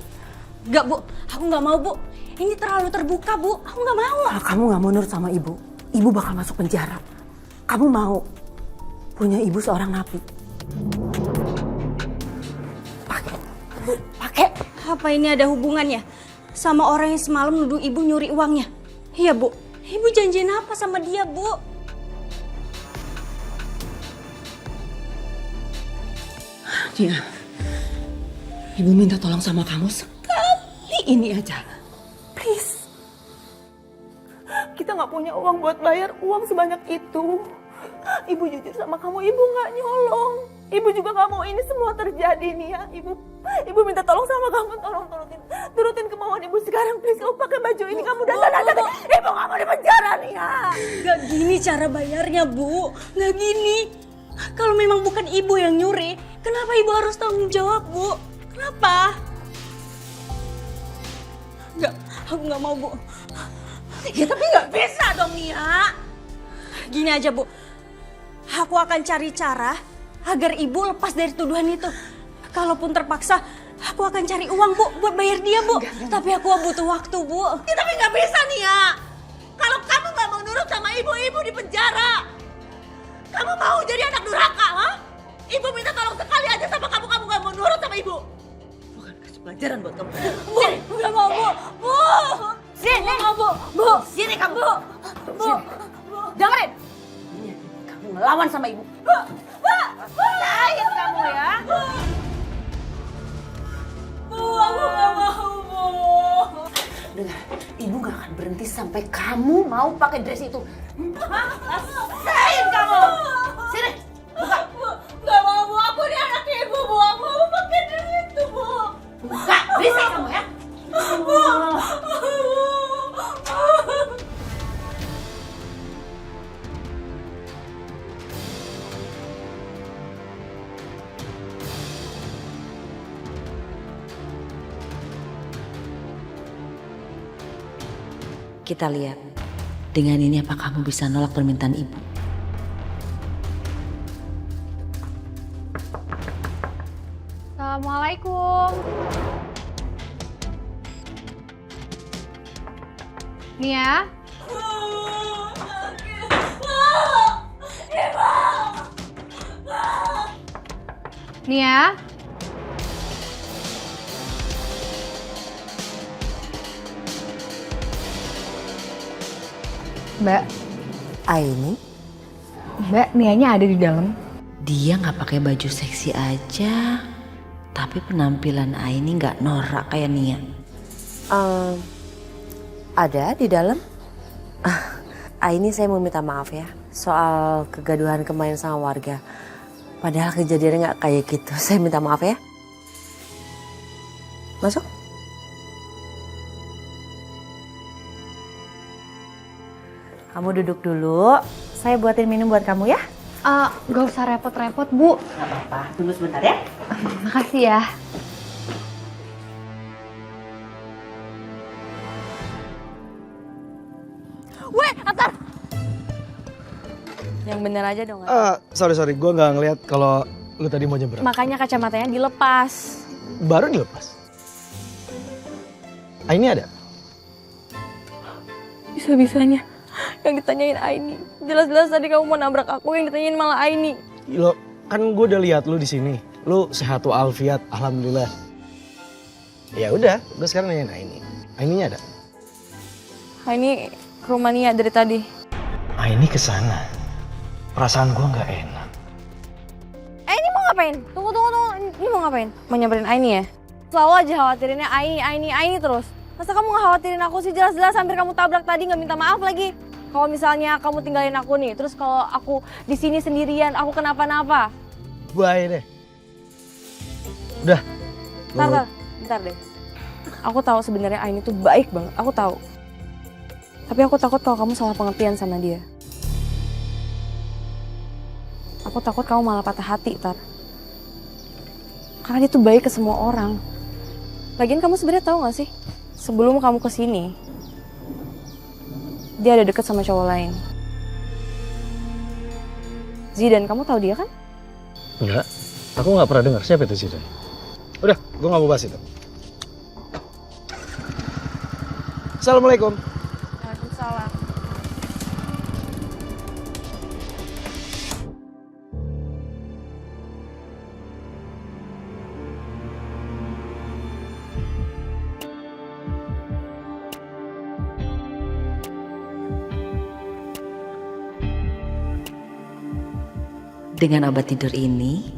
Gak, Bu. Aku gak mau, Bu. Ini terlalu terbuka, Bu. Aku gak mau. Kalau kamu gak mau nurut sama ibu, ibu bakal masuk penjara. Kamu mau punya ibu seorang napi. Pakai. Bu, pakai. Apa ini ada hubungannya sama orang yang semalam nuduh ibu nyuri uangnya? Iya, Bu. Ibu janjiin apa sama dia, Bu? Dia. Ibu minta tolong sama kamu sekali ini aja. Please. Kita nggak punya uang buat bayar uang sebanyak itu. Ibu jujur sama kamu, ibu nggak nyolong. Ibu juga nggak mau ini semua terjadi nih ya. Ibu minta tolong sama kamu, tolong turutin kemauan ibu sekarang. Please, kamu pakai baju ini, kamu dandan. Ibu nggak mau di penjara nih ya. Gak gini cara bayarnya, Bu. Gak gini. Kalau memang bukan ibu yang nyuri, kenapa ibu harus tanggung jawab, Bu? Kenapa? Enggak, aku nggak mau, Bu. Ya tapi nggak bisa dong, Nia. Gini aja, Bu. Aku akan cari cara agar ibu lepas dari tuduhan itu. Kalaupun terpaksa, aku akan cari uang, Bu, buat bayar dia, Bu. Tapi aku butuh waktu, Bu. Ya, tapi nggak bisa, Nia. Kalau kamu nggak mau nurut sama ibu di penjara. Kamu mau jadi anak durhaka, ha? Ibu minta tolong sekali aja sama kamu nggak mau nurut sama ibu. Bukan kasih pelajaran buat kamu. Bu, nggak mau, Bu. Bu, sini, Bu. Sini kamu. Bu, dengerin. Kamu ngelawan sama ibu. Bu, sayang kamu ya. Bu, aku nggak mau, Bu. Dengar, ibu nggak akan berhenti sampai kamu mau pakai dress itu. Sayang kamu. Sini, buka. Nggak mau, Bu. Aku ini anak ibu, Bu. Aku mau pakai dress itu, Bu. Buka, berisik kamu ya. Bu. Kita lihat, dengan ini apa kamu bisa nolak permintaan ibu? Assalamualaikum. Nia? Nia? Mbak, Aini? Mbak, Nianya ada di dalam. Dia nggak pakai baju seksi aja, tapi penampilan Aini nggak norak kayak Nia. Ada di dalam. Aini, saya mau minta maaf ya soal kegaduhan kemarin sama warga. Padahal kejadiannya nggak kayak gitu. Saya minta maaf ya. Masuk. Kamu duduk dulu. Saya buatin minum buat kamu ya. Gak usah repot-repot, Bu. Gak apa-apa. Tunggu sebentar ya. Makasih ya. Weh, Atar! Yang bener aja dong. Sorry, gue nggak ngeliat kalau lu tadi mau nyebrang. Makanya kacamatanya dilepas. Baru dilepas. Aini ada? Bisa-bisanya yang ditanyain Aini. Jelas-jelas tadi kamu mau nabrak aku, yang ditanyain malah Aini. Lo kan gue udah lihat lu di sini. Lu sehat walafiat, alhamdulillah. Ya udah, gue sekarang nanyain Aini. Aininya ada? Aini ke rumah Nia dari tadi. Aini kesana. Perasaan gue nggak enak. Ini mau ngapain? Tunggu. Ini mau ngapain? Mau nyamperin Aini ya? Selalu aja khawatirinnya Aini terus. Masa kamu nggak khawatirin aku sih? Jelas-jelas hampir kamu tabrak tadi, nggak minta maaf lagi. Kalau misalnya kamu tinggalin aku nih, terus kalau aku di sini sendirian, aku kenapa-napa. Bye deh. Udah. Bentar deh. Aku tahu sebenarnya Aini tuh baik banget, aku tahu. Tapi aku takut kalau kamu salah pengertian sama dia. Aku takut kamu malah patah hati, Tar. Karena dia tuh baik ke semua orang. Lagian kamu sebenarnya tahu gak sih? Sebelum kamu kesini, dia ada deket sama cowok lain. Zidan, kamu tahu dia kan? Enggak. Aku nggak pernah dengar siapa itu Zidan. Udah, gue nggak mau bahas itu. Assalamualaikum. Waalaikumsalam. Dengan obat tidur ini,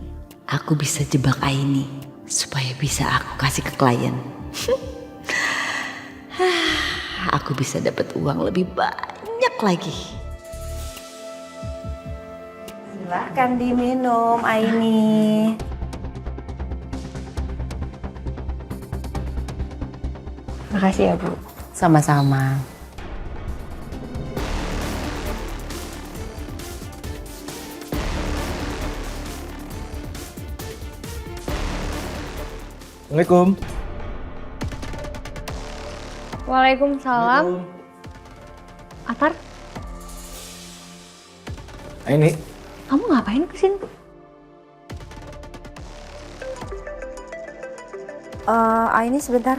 aku bisa jebak Aini supaya bisa aku kasih ke klien. Aku bisa dapat uang lebih banyak lagi. Silahkan diminum, Aini. Makasih ya, Bu. Sama-sama. Assalamualaikum. Waalaikumsalam. Atar, Aini. kamu ngapain kesini? Aini sebentar.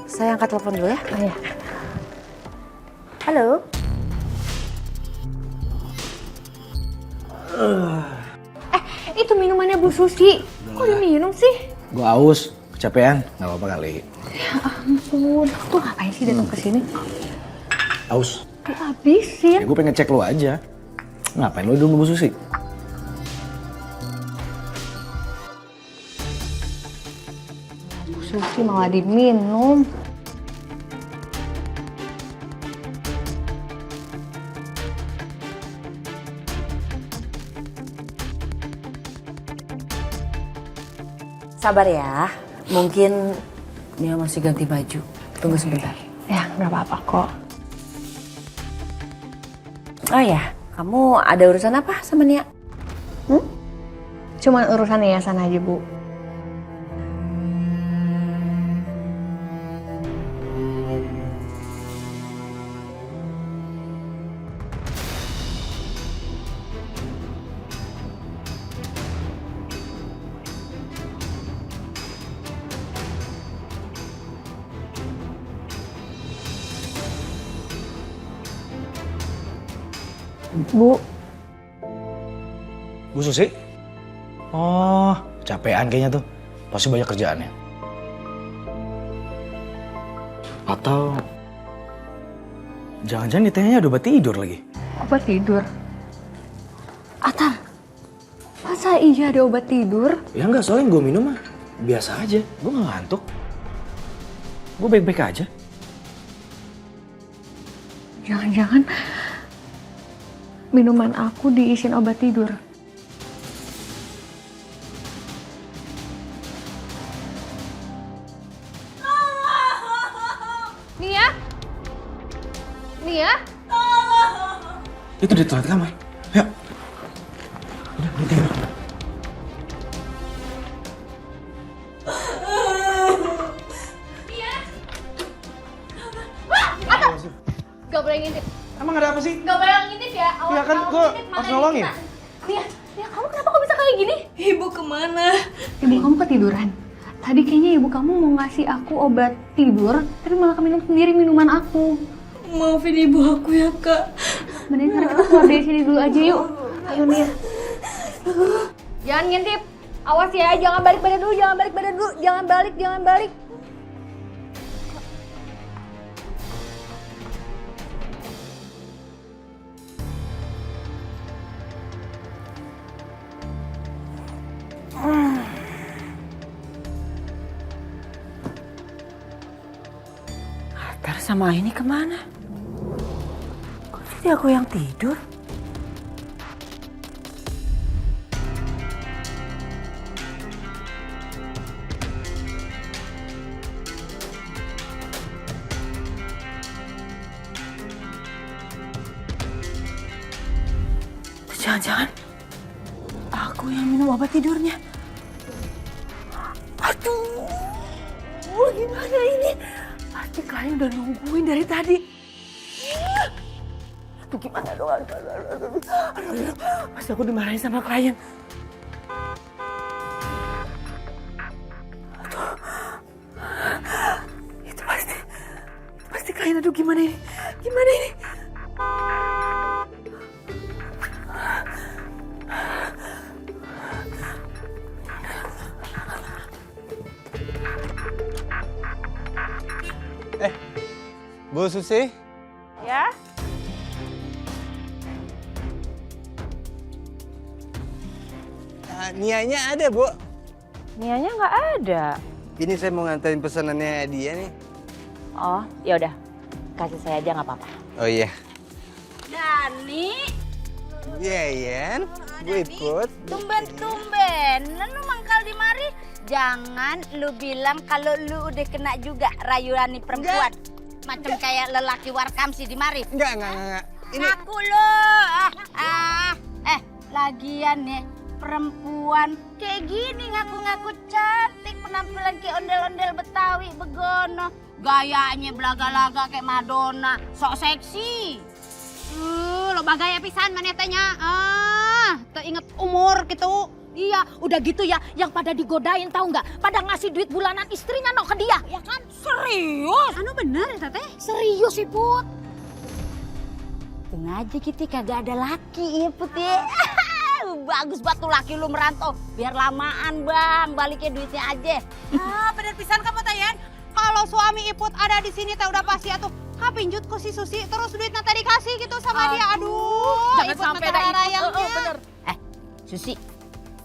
Saya angkat telepon dulu ya. Oh ya. Halo. Itu minumannya Bu Susi. Kok diminum sih? Gue aus, kecapean, nggak apa-apa kali. Ya ampun, tuh ngapain sih datang ke sini? Aus. Dihabisin. Ya gue pengen cek lu aja. Ngapain lu dulu Bu Susi? Bu Susi malah diminum. Sabar ya. Mungkin dia masih ganti baju. Tunggu sebentar. Ya, nggak apa-apa kok. Oh ya, kamu ada urusan apa sama Nia? Cuman urusan yayasan aja, Bu. Bu. Bu Susi? Oh, capean kayaknya tuh. Pasti banyak kerjaannya. Atau jangan-jangan di tehnya ada obat tidur lagi. Obat tidur? Atar, masa iya ada obat tidur? Ya enggak, soalnya gue minum mah biasa aja. Gue gak ngantuk. Gue baik-baik aja. Jangan-jangan minuman aku diisiin obat tidur. Nia? Nia? Itu di toilet kamar. Ya. Udah, nanti. Gak boleh ngintip. Emang ada apa sih? Gak boleh ngintip ya. Iya kan, gue harus nolongin. Nia, kamu kenapa kok bisa kayak gini? Ibu kemana? Ibu kamu ketiduran. Tadi kayaknya ibu kamu mau ngasih aku obat tidur, tapi malah minum sendiri minuman aku. Maafin ibu aku ya, Kak. Mending sekarang kita keluar dari sini dulu aja yuk. Ayo Nia. Jangan ngintip. Awas ya, jangan balik badan dulu, jangan balik badan dulu. Jangan balik. sama ini kemana? Kok jadi aku yang tidur? Jangan-jangan aku yang minum obat tidurnya. Aduh, gimana ini? Pasti klien udah nungguin dari tadi. Aduh, gimana dong? Aduh. Pasti aku dimarahin sama klien. Aduh, itu pasti klien. Aduh, gimana ini? Gimana ini? Bu Susi? Ya? Nianya ada, Bu. Nianya nggak ada. Ini saya mau nganterin pesanannya dia nih. Oh, ya udah. Kasih saya aja nggak apa-apa. Oh iya. Dani, Iya, Yan. Gue ikut. tumben-tumben. Lu mangkal di mari. Jangan lu bilang kalau lu udah kena juga rayuan nih perempuan. Macam kayak lelaki warkamsi di mari. Enggak. Ini... Ngaku lu. Lagian nih perempuan kayak gini ngaku-ngaku cantik, penampilan kayak ondel-ondel Betawi begono, gayanya belaga-laga kayak Madonna, sok seksi. Lo bagaya pisan mana tanya. Tuh inget umur gitu. Iya, udah gitu ya, yang pada digodain tahu nggak? Pada ngasih duit bulanan istrinya ke dia, ya kan? Serius? Anu bener ya teteh? Serius sih, Put. Sengaja kita kagak ada laki ya, Put ya. Bagus banget tuh laki lu merantau. Biar lamaan, Bang. Baliknya duitnya aja. Bener pisan kamu Tayan. Kalau suami Iput ada di sini teh udah pasti atuh kapinjut ku si Susi terus duitnya tadi dikasih gitu sama dia. Aduh, jangan Iput sampai mah ada rayangnya. bener. Susi,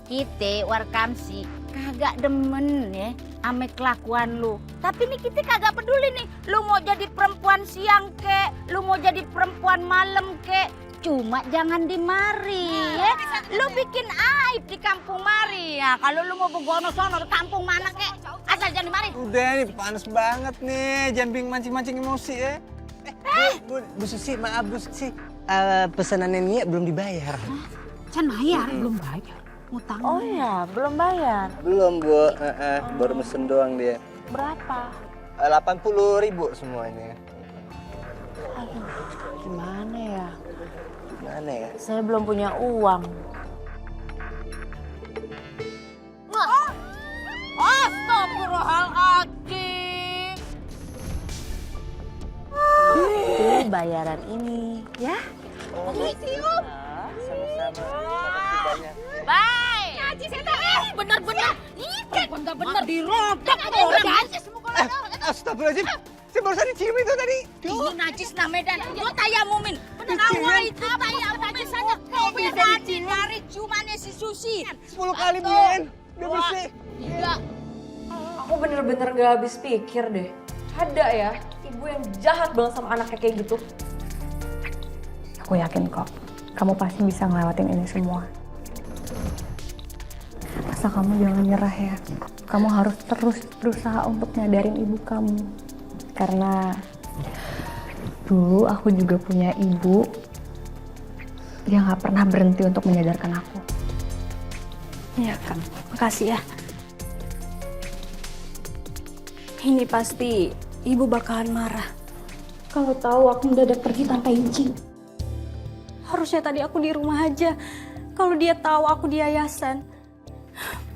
kita warkamsi kagak demen ya ame kelakuan lu. Tapi nih kita kagak peduli nih. Lu mau jadi perempuan siang kek, lu mau jadi perempuan malam kek. Cuma jangan di mari ya. Lu bikin aib di kampung mari ya. Kalau lu mau begono sono di kampung mana kek, asal jangan di mari. Udah nih, panas banget nih. Jangan bikin mancing-mancing emosi ya. Bu Susi, maaf Bu Susi. Pesanannya Nia belum dibayar. Can bayar, belum bayar. Utang. Oh ya, belum bayar. Belum, Bu. Baru mesen doang dia. Berapa? 80.000 semuanya. Aduh, gimana ya? Gimana ya? Saya belum punya uang. Astagfirullahaladzim. Itu bayaran ini, ya? Bye. Ngaji setan. Bener-bener. Ih, perempuan gak bener. Dirobek orang. Astagfirullahaladzim. Saya barusan dicium itu tadi. Ini najis nah Medan. Gue tayamumin. Bener awal itu tayamumin saja. Kau berani dari cumannya si Susi. 10 kali Ben. Gak bisa. Gila. Aku bener-bener gak habis pikir deh. Ada ya ibu yang jahat banget sama anaknya kayak gitu. Aku yakin kok, kamu pasti bisa ngelewatin ini semua. Asal kamu jangan nyerah ya. Kamu harus terus berusaha untuk nyadarin ibu kamu. Karena dulu aku juga punya ibu yang gak pernah berhenti untuk menyadarkan aku. Iya Kak, makasih ya. Ini pasti ibu bakalan marah kalau tahu aku mendadak pergi tanpa izin. Harusnya tadi aku di rumah aja. Kalau dia tahu aku di yayasan,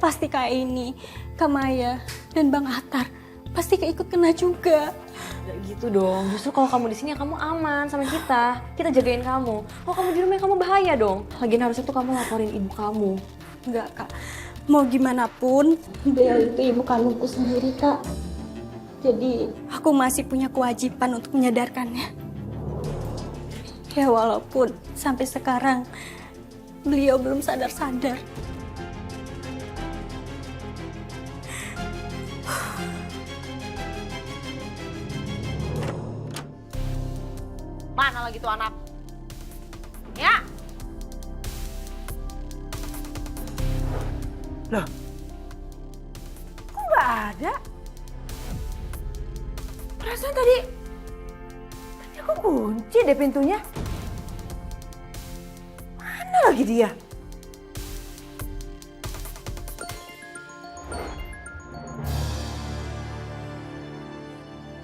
pasti Kak ini, Kak Maya, dan Bang Atar pasti keikut kena juga. Gak gitu dong, justru kalau kamu di sini kamu aman sama kita. Kita jagain kamu. Kalau kamu di rumah kamu bahaya dong. Lagian harusnya tuh kamu laporin ibu kamu. Enggak Kak, mau gimana pun Bel itu ibu kandungku sendiri Kak. Jadi aku masih punya kewajiban untuk menyadarkannya. Ya walaupun sampai sekarang beliau belum sadar-sadar. Mana lagi tuh anak? Ya. Loh, kok nggak ada? Perasaan tadi aku kunci deh pintunya. Mana lagi dia?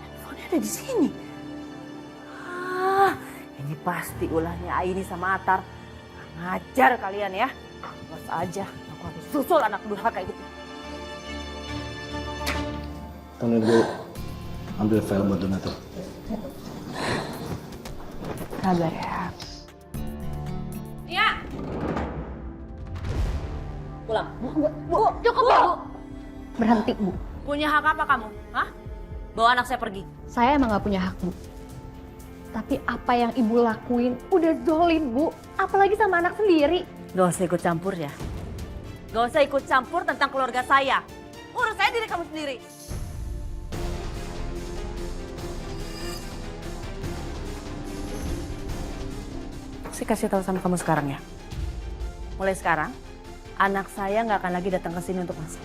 Handphonenya ada di sini. Ini pasti ulahnya Aini sama Atar. Ngajar kalian ya. Awas aja, aku harus susul anak durhaka itu. Tunggu gue ambil file buat donatur. Sabar ya. Ya. Pulang. Bu, cukup ya, Bu. Berhenti, Bu. Punya hak apa kamu? Hah? Bawa anak saya pergi. Saya emang gak punya hak, Bu. Tapi apa yang Ibu lakuin udah zolim, Bu. Apalagi sama anak sendiri. Gak usah ikut campur ya. Gak usah ikut campur tentang keluarga saya. Urus saya diri kamu sendiri. Saya kasih tahu sama kamu sekarang ya. Mulai sekarang, anak saya nggak akan lagi datang ke sini untuk ngasih.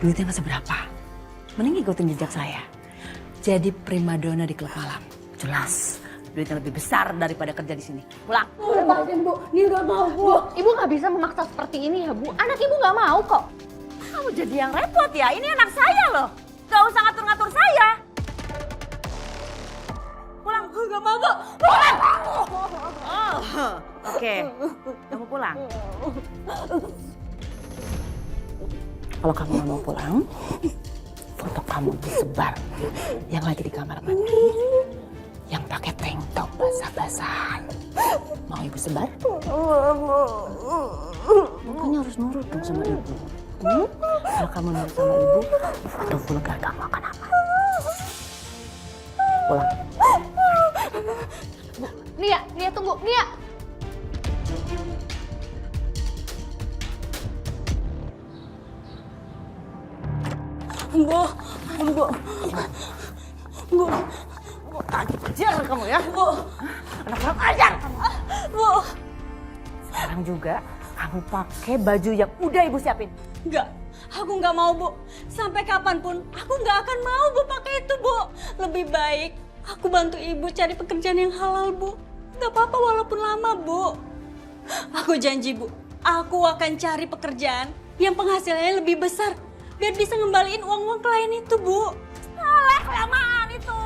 Duitnya nggak seberapa. Mending ikutin jejak saya. Jadi primadona di klub malam. Jelas, duitnya lebih besar daripada kerja di sini. Pulang. Lepasin, Bu. Dia nggak mau, Bu. Ibu nggak bisa memaksa seperti ini ya, Bu. Anak Ibu nggak mau kok. Kamu jadi yang repot ya. Ini anak saya loh. Gak usah ngatur-ngatur saya. Pulang. Gak mau, Bu. Pulang. Oke, kamu pulang. Kalau kamu gak mau pulang, foto kamu disebar. Yang lagi di kamar mandi, yang pakai tank top basah-basahan. Mau Ibu sebar? Makanya harus nurut dong sama Ibu. Kalau kamu nurut sama Ibu, foto vulgar kamu akan aman. Pulang. Nia tunggu, Nia. Bu, ajar kamu ya. Bu, anak-anak ajar. Bu. Sekarang juga kamu pakai baju yang udah Ibu siapin. Enggak, aku nggak mau, Bu. Sampai kapanpun aku nggak akan mau, Bu, pakai itu, Bu. Lebih baik aku bantu Ibu cari pekerjaan yang halal, Bu. Nggak apa-apa walaupun lama, Bu. Aku janji, Bu, aku akan cari pekerjaan yang penghasilannya lebih besar. Biar bisa ngembaliin uang-uang klien itu, Bu. Alah, kelamaan itu.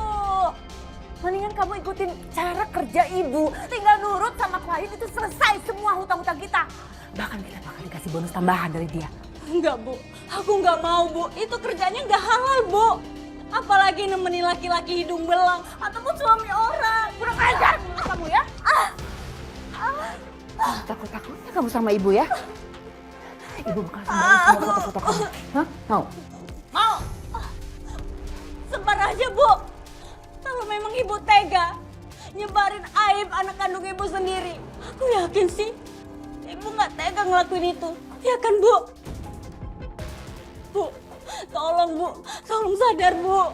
Mendingan kamu ikutin cara kerja Ibu. Tinggal nurut sama klien itu selesai semua hutang-hutang kita. Bahkan kita bakal dikasih bonus tambahan dari dia. Enggak, Bu. Aku nggak mau, Bu. Itu kerjanya nggak halal, Bu. Apalagi nemenin laki-laki hidung belang ataupun suami orang. Kurang ajar kamu ya. Takut-takutnya kamu sama Ibu ya. Ibu bakal sembarin semua foto-foto kamu. Hah? Mau? Mau. Sebar aja, Bu. Kalau memang Ibu tega nyebarin aib anak kandung Ibu sendiri, aku yakin sih Ibu nggak tega ngelakuin itu. Ya kan, Bu? Bu, tolong, Bu. Tolong sadar, Bu.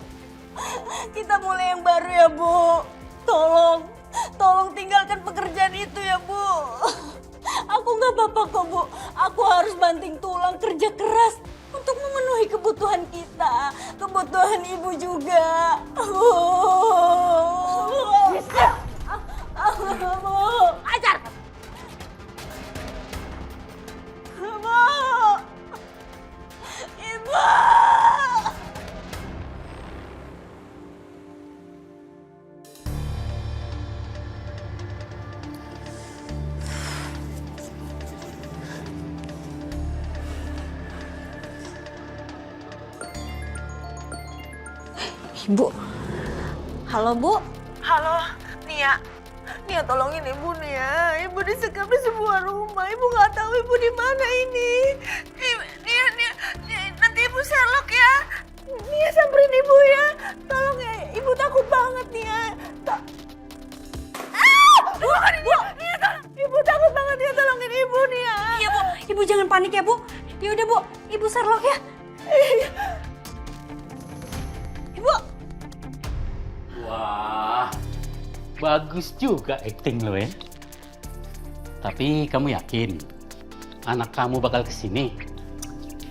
Kita mulai yang baru ya, Bu. Tolong tinggalkan pekerjaan itu ya, Bu. Aku nggak apa-apa kok, Bu. Aku harus banting tulang kerja keras untuk memenuhi kebutuhan kita, kebutuhan Ibu juga. Bu, ajar. Bu, Ibu. Ibu. Halo, Bu. Halo, Nia. Nia tolongin Ibu, Nia. Ibu disekap di sebuah rumah. Ibu nggak tahu Ibu di mana ini. Nia, nanti Ibu Sherlock ya. Nia samperin Ibu ya. Tolong ya, Ibu takut banget, Nia. Bukan Nia, Ibu takut banget, Nia. Tolongin Ibu, Nia. Iya, Bu. Ibu jangan panik ya, Bu. Ya udah, Bu. Ibu Sherlock ya. Ibu. Wah, Bagus juga acting lo ya. Tapi kamu yakin anak kamu bakal kesini?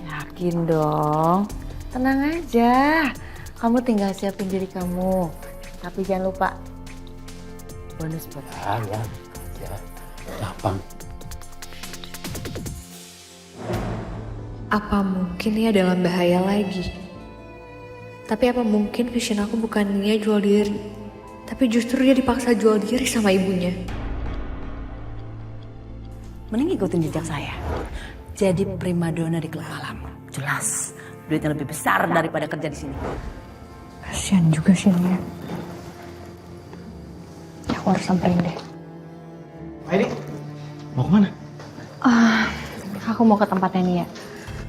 Yakin dong. Tenang aja. Kamu tinggal siapin diri kamu. Tapi jangan lupa bonus buat Ya. Gampang. Apa mungkin Nia dalam bahaya lagi? Tapi apa mungkin vision aku bukan Nia jual diri, tapi justru dia dipaksa jual diri sama ibunya? Mending ikutin jejak saya. Jadi primadona di klub malam. Jelas, duitnya lebih besar daripada kerja di sini. Kasian juga sih Nia. Aku harus samperin deh. Ini mau kemana? Aku mau ke tempatnya Nia.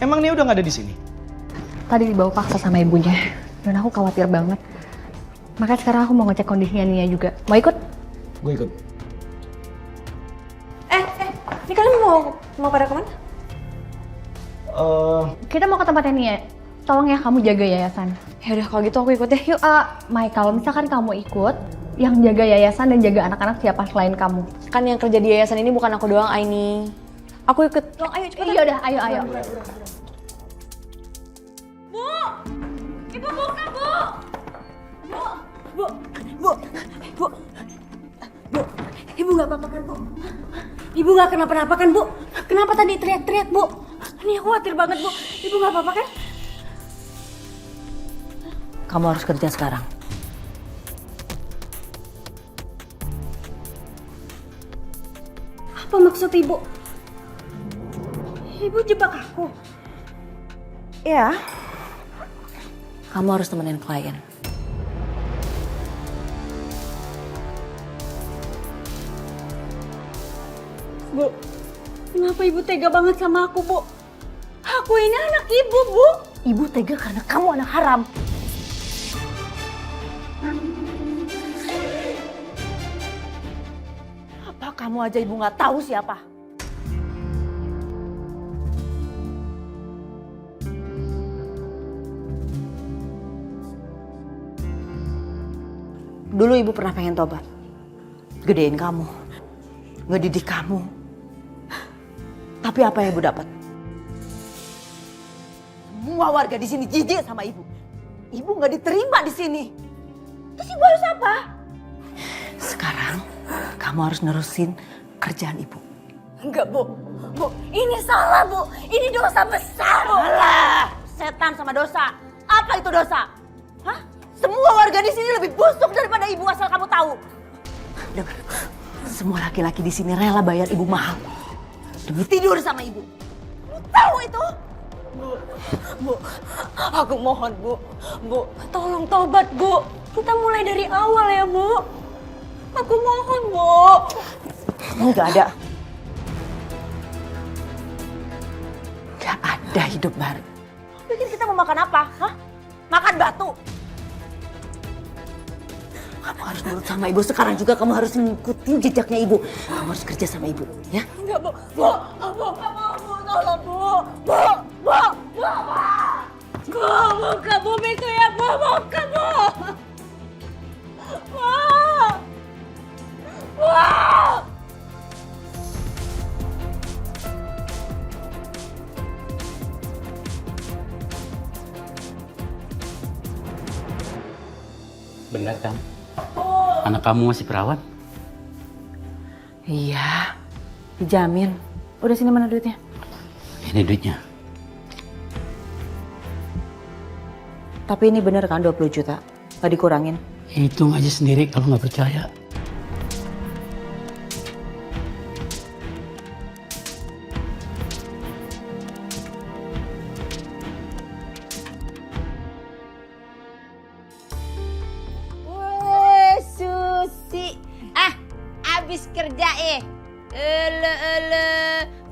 Emang Nia udah nggak ada di sini? Tadi dibawa paksa sama ibunya. Dan aku khawatir banget. Makanya sekarang aku mau ngecek kondisinya Nia juga. Mau ikut? Gue ikut. Ini kalian mau pada kemana? Kita mau ke tempatnya Nia. Tolong ya kamu jaga yayasan. Ya udah kalau gitu aku ikut deh. Yuk, Mai, kalau misalkan kamu ikut, yang jaga yayasan dan jaga anak-anak siapa selain kamu? Kan yang kerja di yayasan ini bukan aku doang, Aini. Aku ikut. Dong, ayo cepetan. Iya udah, ayo. Bu! Ibu buka, Bu! Bu, Ibu nggak apa-apa kan, Bu? Ibu nggak kenapa-napa kan, Bu? Kenapa tadi teriak-teriak, Bu? Ini aku khawatir banget, Bu. Ibu nggak apa-apa kan? Kamu harus kerja sekarang. Apa maksud Ibu? Ibu jebak aku? Ya. Kamu harus temenin klien. Bu, kenapa Ibu tega banget sama aku, Bu? Aku ini anak Ibu, Bu. Ibu tega karena kamu anak haram. Apa kamu aja Ibu nggak tahu siapa? Dulu Ibu pernah pengen tobat. Gedein kamu. Ngedidik kamu. Tapi apa yang Ibu dapat? Semua warga di sini jijik sama Ibu. Ibu nggak diterima di sini. Terus Ibu harus apa? Sekarang kamu harus nerusin kerjaan Ibu. Enggak, Bu. Bu, ini salah, Bu. Ini dosa besar, Bu. Alah, setan sama dosa. Apa itu dosa? Hah? Semua warga di sini lebih busuk daripada Ibu asal kamu tahu. Dengar, semua laki-laki di sini rela bayar Ibu mahal demi tidur sama Ibu. Kamu tahu itu? Bu, aku mohon, Bu. Bu, tolong tobat, Bu. Kita mulai dari awal ya, Bu. Aku mohon, Bu. Enggak ada. Enggak ada hidup baru. Pikir kita mau makan apa? Hah? Makan batu? Kamu harus nurut sama Ibu. Sekarang juga kamu harus ngikutin jejaknya Ibu. Kamu harus kerja sama Ibu, ya? Enggak, Bu. Bu, tolong, Bu. Bu. Buka, Bu, itu ya, Bu. Buka, Bu. Bu. Benar kan? Anak kamu masih perawan? Iya, dijamin. Udah sini mana duitnya? Ini duitnya. Tapi ini bener kan 20 juta? Gak dikurangin? Hitung aja sendiri kalau nggak percaya. Susi. Abis kerja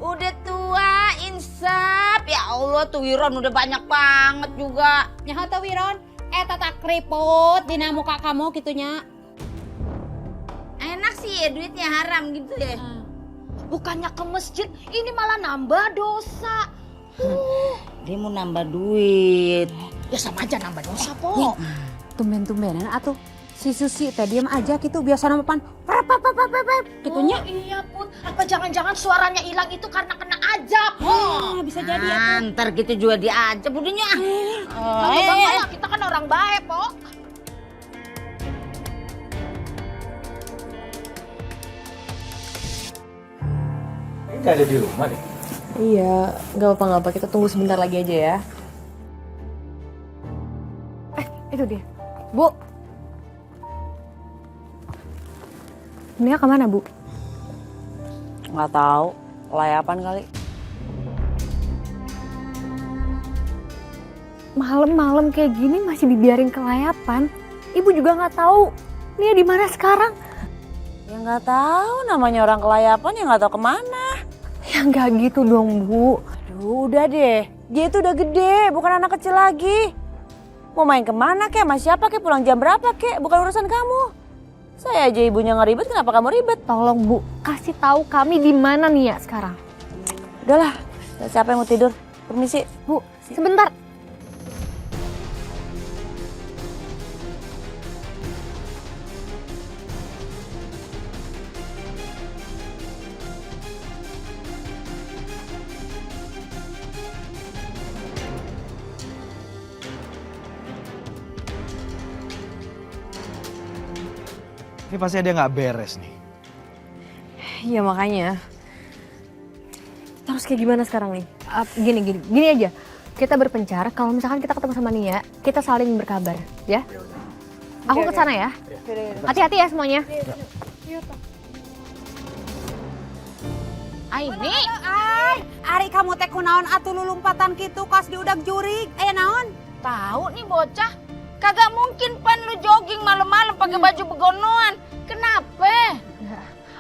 udah tua insaf. Ya Allah tuh Wiron udah banyak banget juga. Nyaho tuh Wiron, tata keriput dina muka kamu gitunya. Enak sih ya duitnya haram gitu ya. Bukannya ke masjid, ini malah nambah dosa. Dia mau nambah duit. Ya sama aja nambah dosa, Po. Tumben-tumbenan atuh. Si Susi teh diam aja gitu, biasa nama pan gitunya. Oh iya Put, apa jangan-jangan suaranya hilang itu karena kena ajab? Bisa jadi ya Put. Ntar gitu juga diajab budinya. Kita kan orang baik, Pok. Nggak ada di rumah deh. Iya, nggak apa-apa. Kita tunggu sebentar lagi aja ya. Itu dia. Bu. Nia kemana, Bu? Nggak tahu, layapan kali. Malam-malam kayak gini masih dibiarin kelayapan. Ibu juga nggak tahu Nia di mana sekarang. Ya nggak tahu, namanya orang kelayapan ya nggak tahu kemana. Ya nggak gitu dong, Bu. Aduh, udah deh. Dia itu udah gede, bukan anak kecil lagi. Mau main kemana kek, sama siapa kek, pulang jam berapa kek, bukan urusan kamu. Saya aja ibunya ngeribet, kenapa kamu ribet? Tolong Bu, kasih tahu kami di mana Nia sekarang. Udahlah, siapa yang mau tidur? Permisi. Bu, sebentar. Ini pasti ada yang nggak beres nih. Iya makanya. Terus kayak gimana sekarang nih? Gini aja. Kita berpencar, kalau misalkan kita ketemu sama Nia, kita saling berkabar, ya? Aku ke sana ya. Hati-hati ya semuanya. Ini, Ari kamu teh kunaon atuh lulumpatan gitu kas di udag jurig. Naon? Tahu nih bocah, kagak mungkin pan lu jogging malam-malam pakai baju begonoan. Kenapa?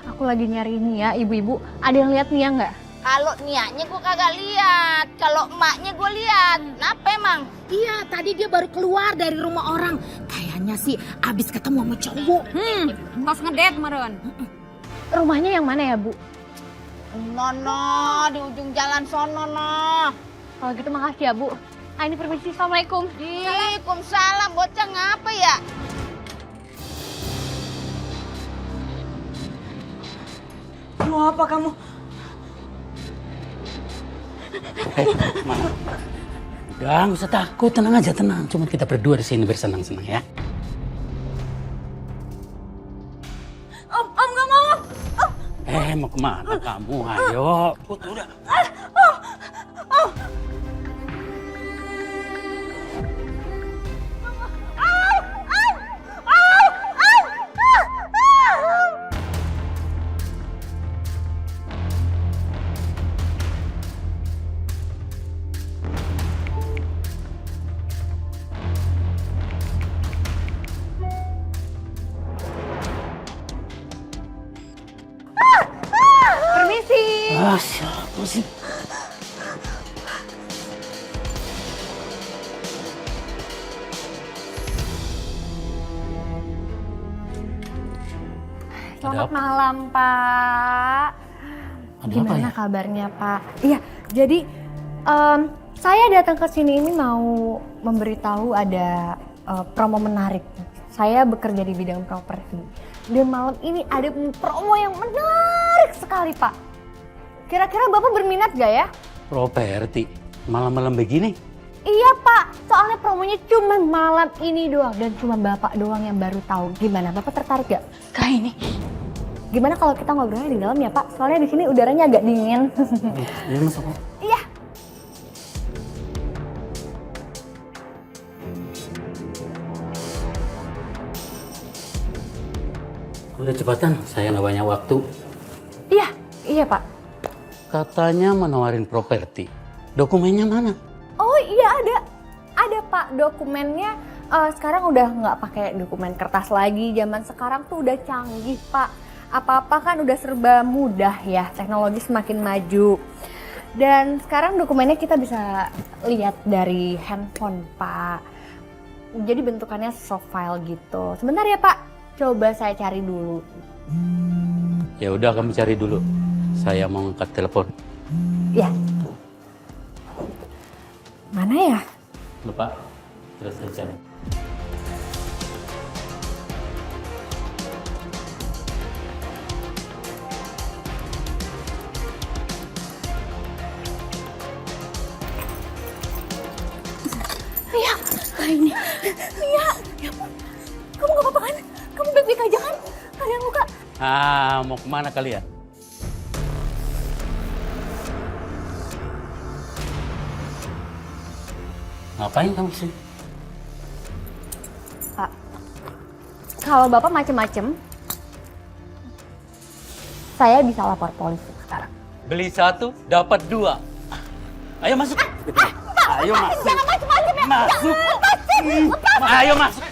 Aku lagi nyari Nia, ibu-ibu. Ada yang lihat Nia nggak? Kalau Nianya gue kagak lihat, kalau emaknya gue lihat. Kenapa emang? Iya, tadi dia baru keluar dari rumah orang. Kayaknya sih abis ketemu sama cowok. Pas ngedate meren. Rumahnya yang mana ya, Bu? No, di ujung jalan sono, no. Kalau gitu makasih ya, Bu. Ini permisi, Assalamualaikum. Waalaikumsalam, bocah ngapa ya? Mau apa kamu? Mana? Udah, nggak usah takut, tenang aja, tenang. Cuma kita berdua di sini bersenang-senang ya. Om nggak mau. Mau kemana kamu? Ayo. Udah. Permisi. Siapa sih? Selamat malam, Pak. Ada Gimana apa ya? kabarnya, Pak? Iya, jadi saya datang ke sini ini mau memberitahu ada promo menarik. Saya bekerja di bidang properti. Dan malam ini ada promo yang menarik sekali, Pak. Kira-kira Bapak berminat gak ya? Properti. Malam-malam begini? Iya, Pak. Soalnya promonya cuma malam ini doang. Dan cuma Bapak doang yang baru tahu. Gimana, Bapak tertarik gak? Kayak ini. Gimana kalau kita ngobrolnya di dalam ya, Pak? Soalnya di sini udaranya agak dingin. Iya, masuk. Iya. Udah cepatan, saya nggak banyak waktu. Iya, Pak. Katanya menawarin properti. Dokumennya mana? Oh iya ada Pak, dokumennya sekarang udah nggak pakai dokumen kertas lagi. Zaman sekarang tuh udah canggih, Pak. Apa-apa kan udah serba mudah ya, teknologi semakin maju. Dan sekarang dokumennya kita bisa lihat dari handphone, Pak. Jadi bentukannya soft file gitu. Sebentar ya, Pak. Coba saya cari dulu. Ya udah, kamu cari dulu. Saya mau ngangkat telepon. Ya. Mana ya? Lupa. Terus saya cari. Lia, ini. Lia, ya ampun. Kamu gak apa-apa kan? Kamu baik-baik aja kan? Ada yang luka? Mau kemana kalian? Ngapain kamu sih? Pak, kalau Bapak macem-macem, saya bisa lapor polisi sekarang. Beli 1 dapat 2. Ayo masuk. Ayo masuk. Jangan macem-macem ya. Masuk. Ayo masuk.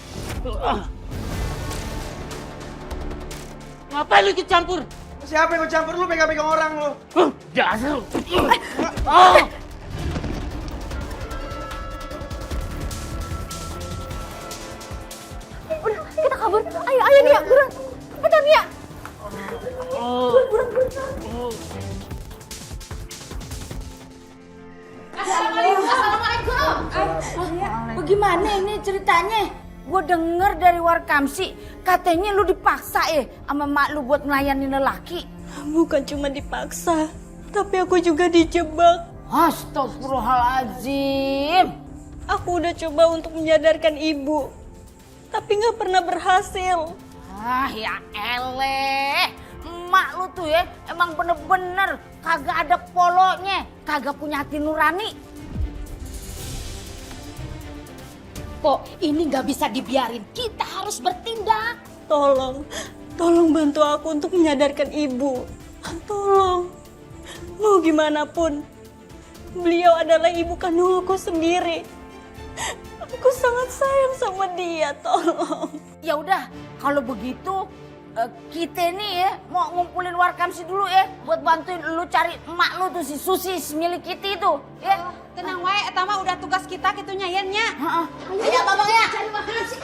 Ngapain lu ikut campur? Siapa yang ikut campur? Lu pegang-pegang orang lu. Dasar lu. Udah, kita kabur. Ayo Nia, buruan. Cepetan Nia. Buruan. Assalamualaikum. Bagaimana ini ceritanya? Gue denger dari Warkamsi, katanya lu dipaksa sama mak lu buat melayani lelaki. Bukan cuma dipaksa, tapi aku juga dijebak. Astagfirullahaladzim. Aku udah coba untuk menyadarkan ibu, tapi nggak pernah berhasil. Ya eleh. Emak lu tuh emang bener-bener kagak ada polonya, kagak punya hati nurani. Kok ini nggak bisa dibiarin, kita harus bertindak. Tolong bantu aku untuk menyadarkan ibu. Tolong, mau gimana pun, beliau adalah ibu kandung aku sendiri. Aku sangat sayang sama dia, tolong. Ya udah, kalau begitu kita nih mau ngumpulin Warkamsi dulu buat bantuin lu cari emak lu tuh si Susi milik kita itu ya. Tenang wae, eta mah udah tugas kita gitu nyayennya. Ayo Babang ya. Cari Warkamsi.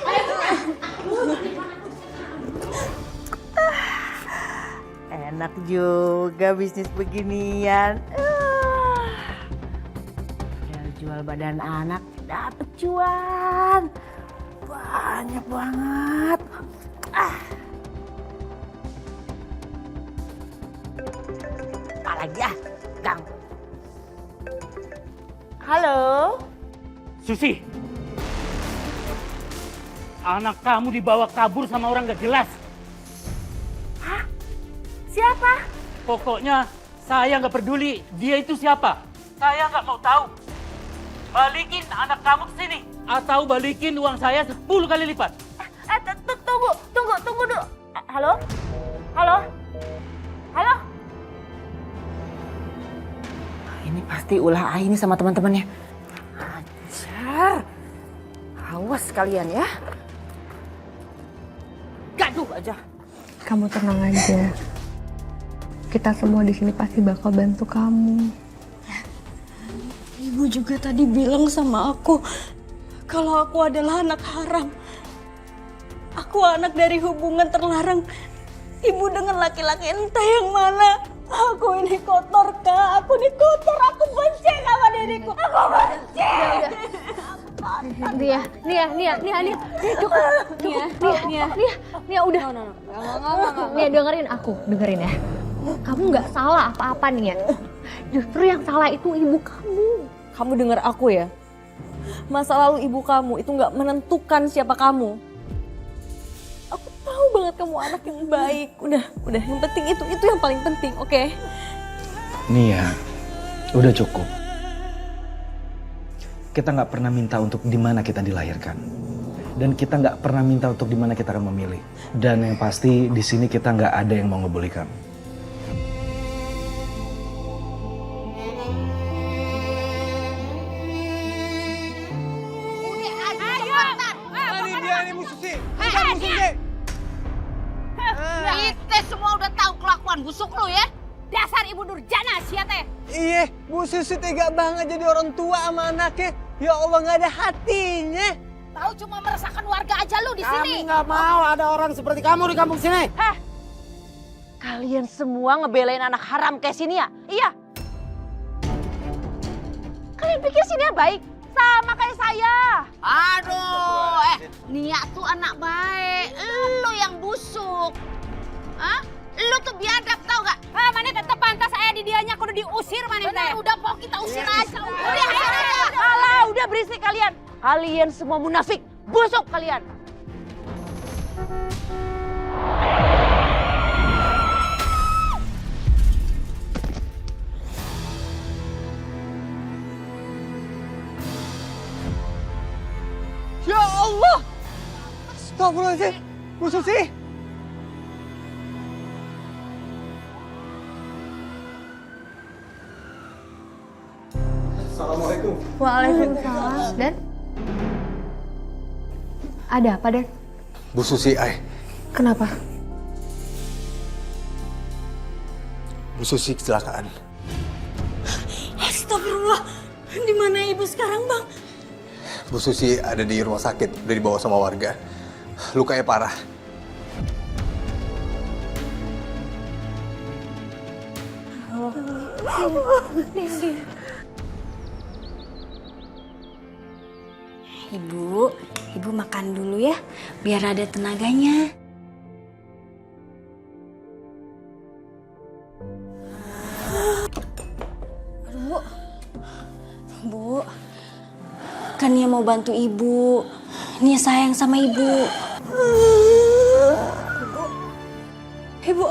Enak juga bisnis beginian. Jual badan anak dapet cuan. Banyak banget. Apalagi Gang. Halo. Susi. Anak kamu dibawa kabur sama orang gak jelas. Hah? Siapa? Pokoknya saya nggak peduli dia itu siapa. Saya nggak mau tahu. Balikin anak kamu ke sini atau balikin uang saya 10 kali lipat. Tunggu dulu. Halo? Ini pasti ulah ini sama teman-temannya. Hajar. Awas kalian ya. Gaduh aja. Kamu tenang aja. Kita semua di sini pasti bakal bantu kamu. Ibu juga tadi bilang sama aku kalau aku adalah anak haram. Aku anak dari hubungan terlarang ibu dengan laki-laki entah yang mana. Aku ini kotor, Kak. Aku ini kotor. Aku benci sama diriku. Aku benci. Nia, udah. Nia, dengerin ya. Kamu nggak salah apa-apa nih ya. Justru yang salah itu ibu kamu. Kamu dengar aku ya. Masa lalu ibu kamu itu nggak menentukan siapa kamu. Aku tahu banget kamu anak yang baik. Udah. Yang penting itu yang paling penting, oke? Nia, udah cukup. Kita nggak pernah minta untuk di mana kita dilahirkan. Dan kita nggak pernah minta untuk di mana kita akan memilih. Dan yang pasti di sini kita nggak ada yang mau ngebully kamu. Kita semua udah tahu kelakuan busuk lu ya. Dasar ibu durjana sia teh. Iya, Bu Susi tega banget jadi orang tua sama anaknya. Ya Allah, nggak ada hatinya. Tahu cuma meresahkan warga aja lu di sini. Kami nggak mau ada orang seperti kamu di kampung sini. Kalian semua ngebelain anak haram kayak sini ya? Iya. Kalian pikir sini baik? Sama kayak saya. Aduh, Nia tuh anak baik. Lu yang busuk. Hah? Lu tuh biadab tau gak? Mana tetep pantas saya di dianya kudu diusir mana teh. Udah mau kita usir aja. Udah Alah, udah berisik kalian. Kalian semua munafik, busuk kalian. Ya Allah! Astagfirullahaladzim, Bu Susi. Assalamualaikum. Waalaikumsalam. Dan? Ada apa, Dan? Bu Susi, ay. Kenapa? Bu Susi kecelakaan. Astagfirullah. Di mana ibu sekarang, Bang? Bu Susi ada di rumah sakit, udah dibawa sama warga. Lukanya parah. Ibu makan dulu ya, biar ada tenaganya. Aduh, Bu, kan Nia mau bantu ibu. Nia sayang sama ibu. Ibu.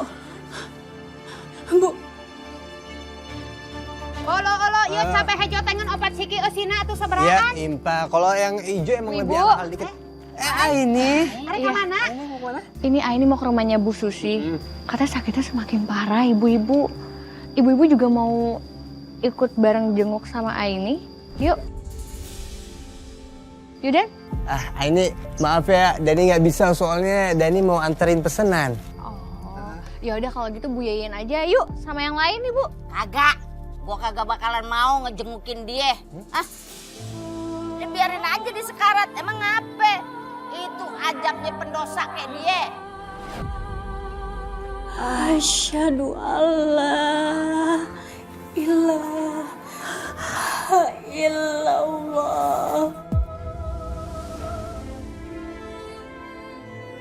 Olo, iya cabai hijau tengen obat siki usina atau Ya, seberaan? Impa. Kalau yang hijau emang Ibu. lebih mahal dikit. Ini. Mereka mana? Ini Aini mau ke rumahnya Bu Susi. Katanya sakitnya semakin parah, ibu-ibu. Ibu-ibu juga mau ikut bareng jenguk sama Aini. Yuk. Yuk, Dan. Ini maaf ya, Dani nggak bisa soalnya Dani mau anterin pesanan. Ya udah kalau gitu Bu Yayan aja. Yuk, sama yang lain nih, Bu. Kagak, gua kagak bakalan mau ngejengukin dia. Ya biarin aja di sekarat, emang ngape? Itu ajaknya pendosa kayak dia. Asyhadu alla ilaha illallah.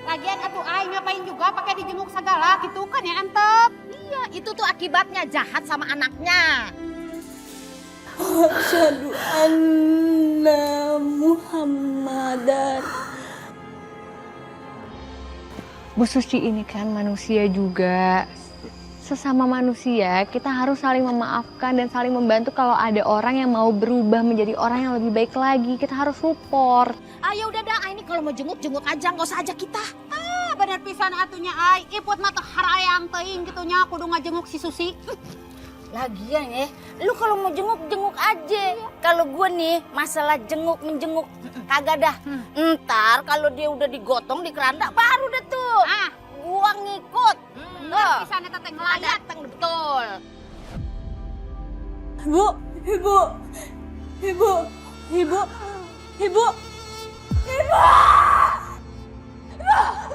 Lagian atuh ai ngapain juga pakai dijenguk segala gitu kan ya Antep? Iya, itu tuh akibatnya jahat sama anaknya. Asyhadu anna Muhammadan. Bu Suci ini kan manusia juga. Sesama manusia, kita harus saling memaafkan dan saling membantu kalau ada orang yang mau berubah menjadi orang yang lebih baik lagi. Kita harus support. Ayo udah dah, ini kalau mau jenguk aja, nggak usah ajak kita. Bener pisan atunya ai, iput mata harayang teuing gitunya kudu ngajenguk si Susi. Lagian ya, lu kalau mau jenguk aja. Kalau gue nih masalah menjenguk kagak dah. Ntar kalau dia udah digotong di keranda baru deh tuh. Gua ngikut. Bener pisan eta teh ngeladat. Dateng betul. Ibu.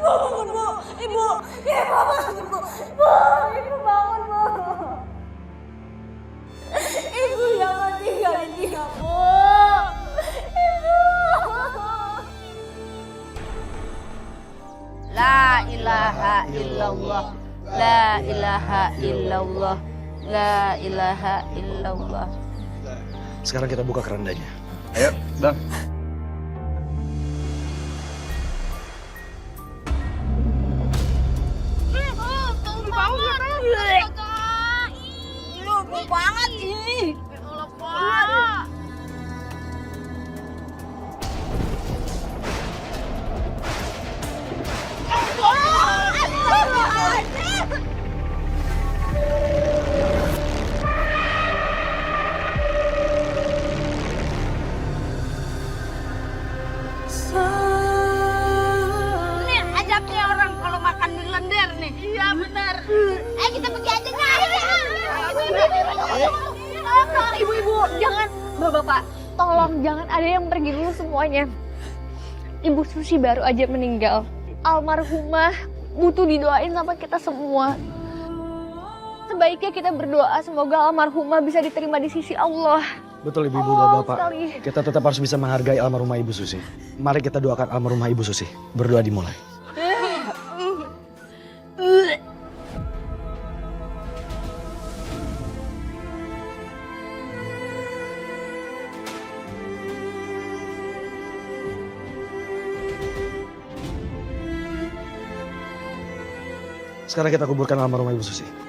Bangun, Bu. Ibu bangun, Bu. Ibu bangun, Bu. Ibu jangan tinggalin dia, Bu. Ibu. La ilaha illallah. La ilaha illallah. La ilaha illallah. Sekarang kita buka kerandanya. Ayo, Bang. Lu banget sih. Nih ajaknya orang kalau makan mie lender nih. Iya benar. Kita pergi aja nih. Ibu-ibu, jangan. Bapak-bapak, tolong jangan ada yang pergi dulu semuanya. Ibu Susi baru aja meninggal. Almarhumah butuh didoain sama kita semua. Sebaiknya kita berdoa semoga almarhumah bisa diterima di sisi Allah. Betul ibu-ibu, bapak-bapak. sekali. Kita tetap harus bisa menghargai almarhumah Ibu Susi. Mari kita doakan almarhumah Ibu Susi. Berdoa dimulai. Sekarang kita kuburkan almarhum Ibu Susi.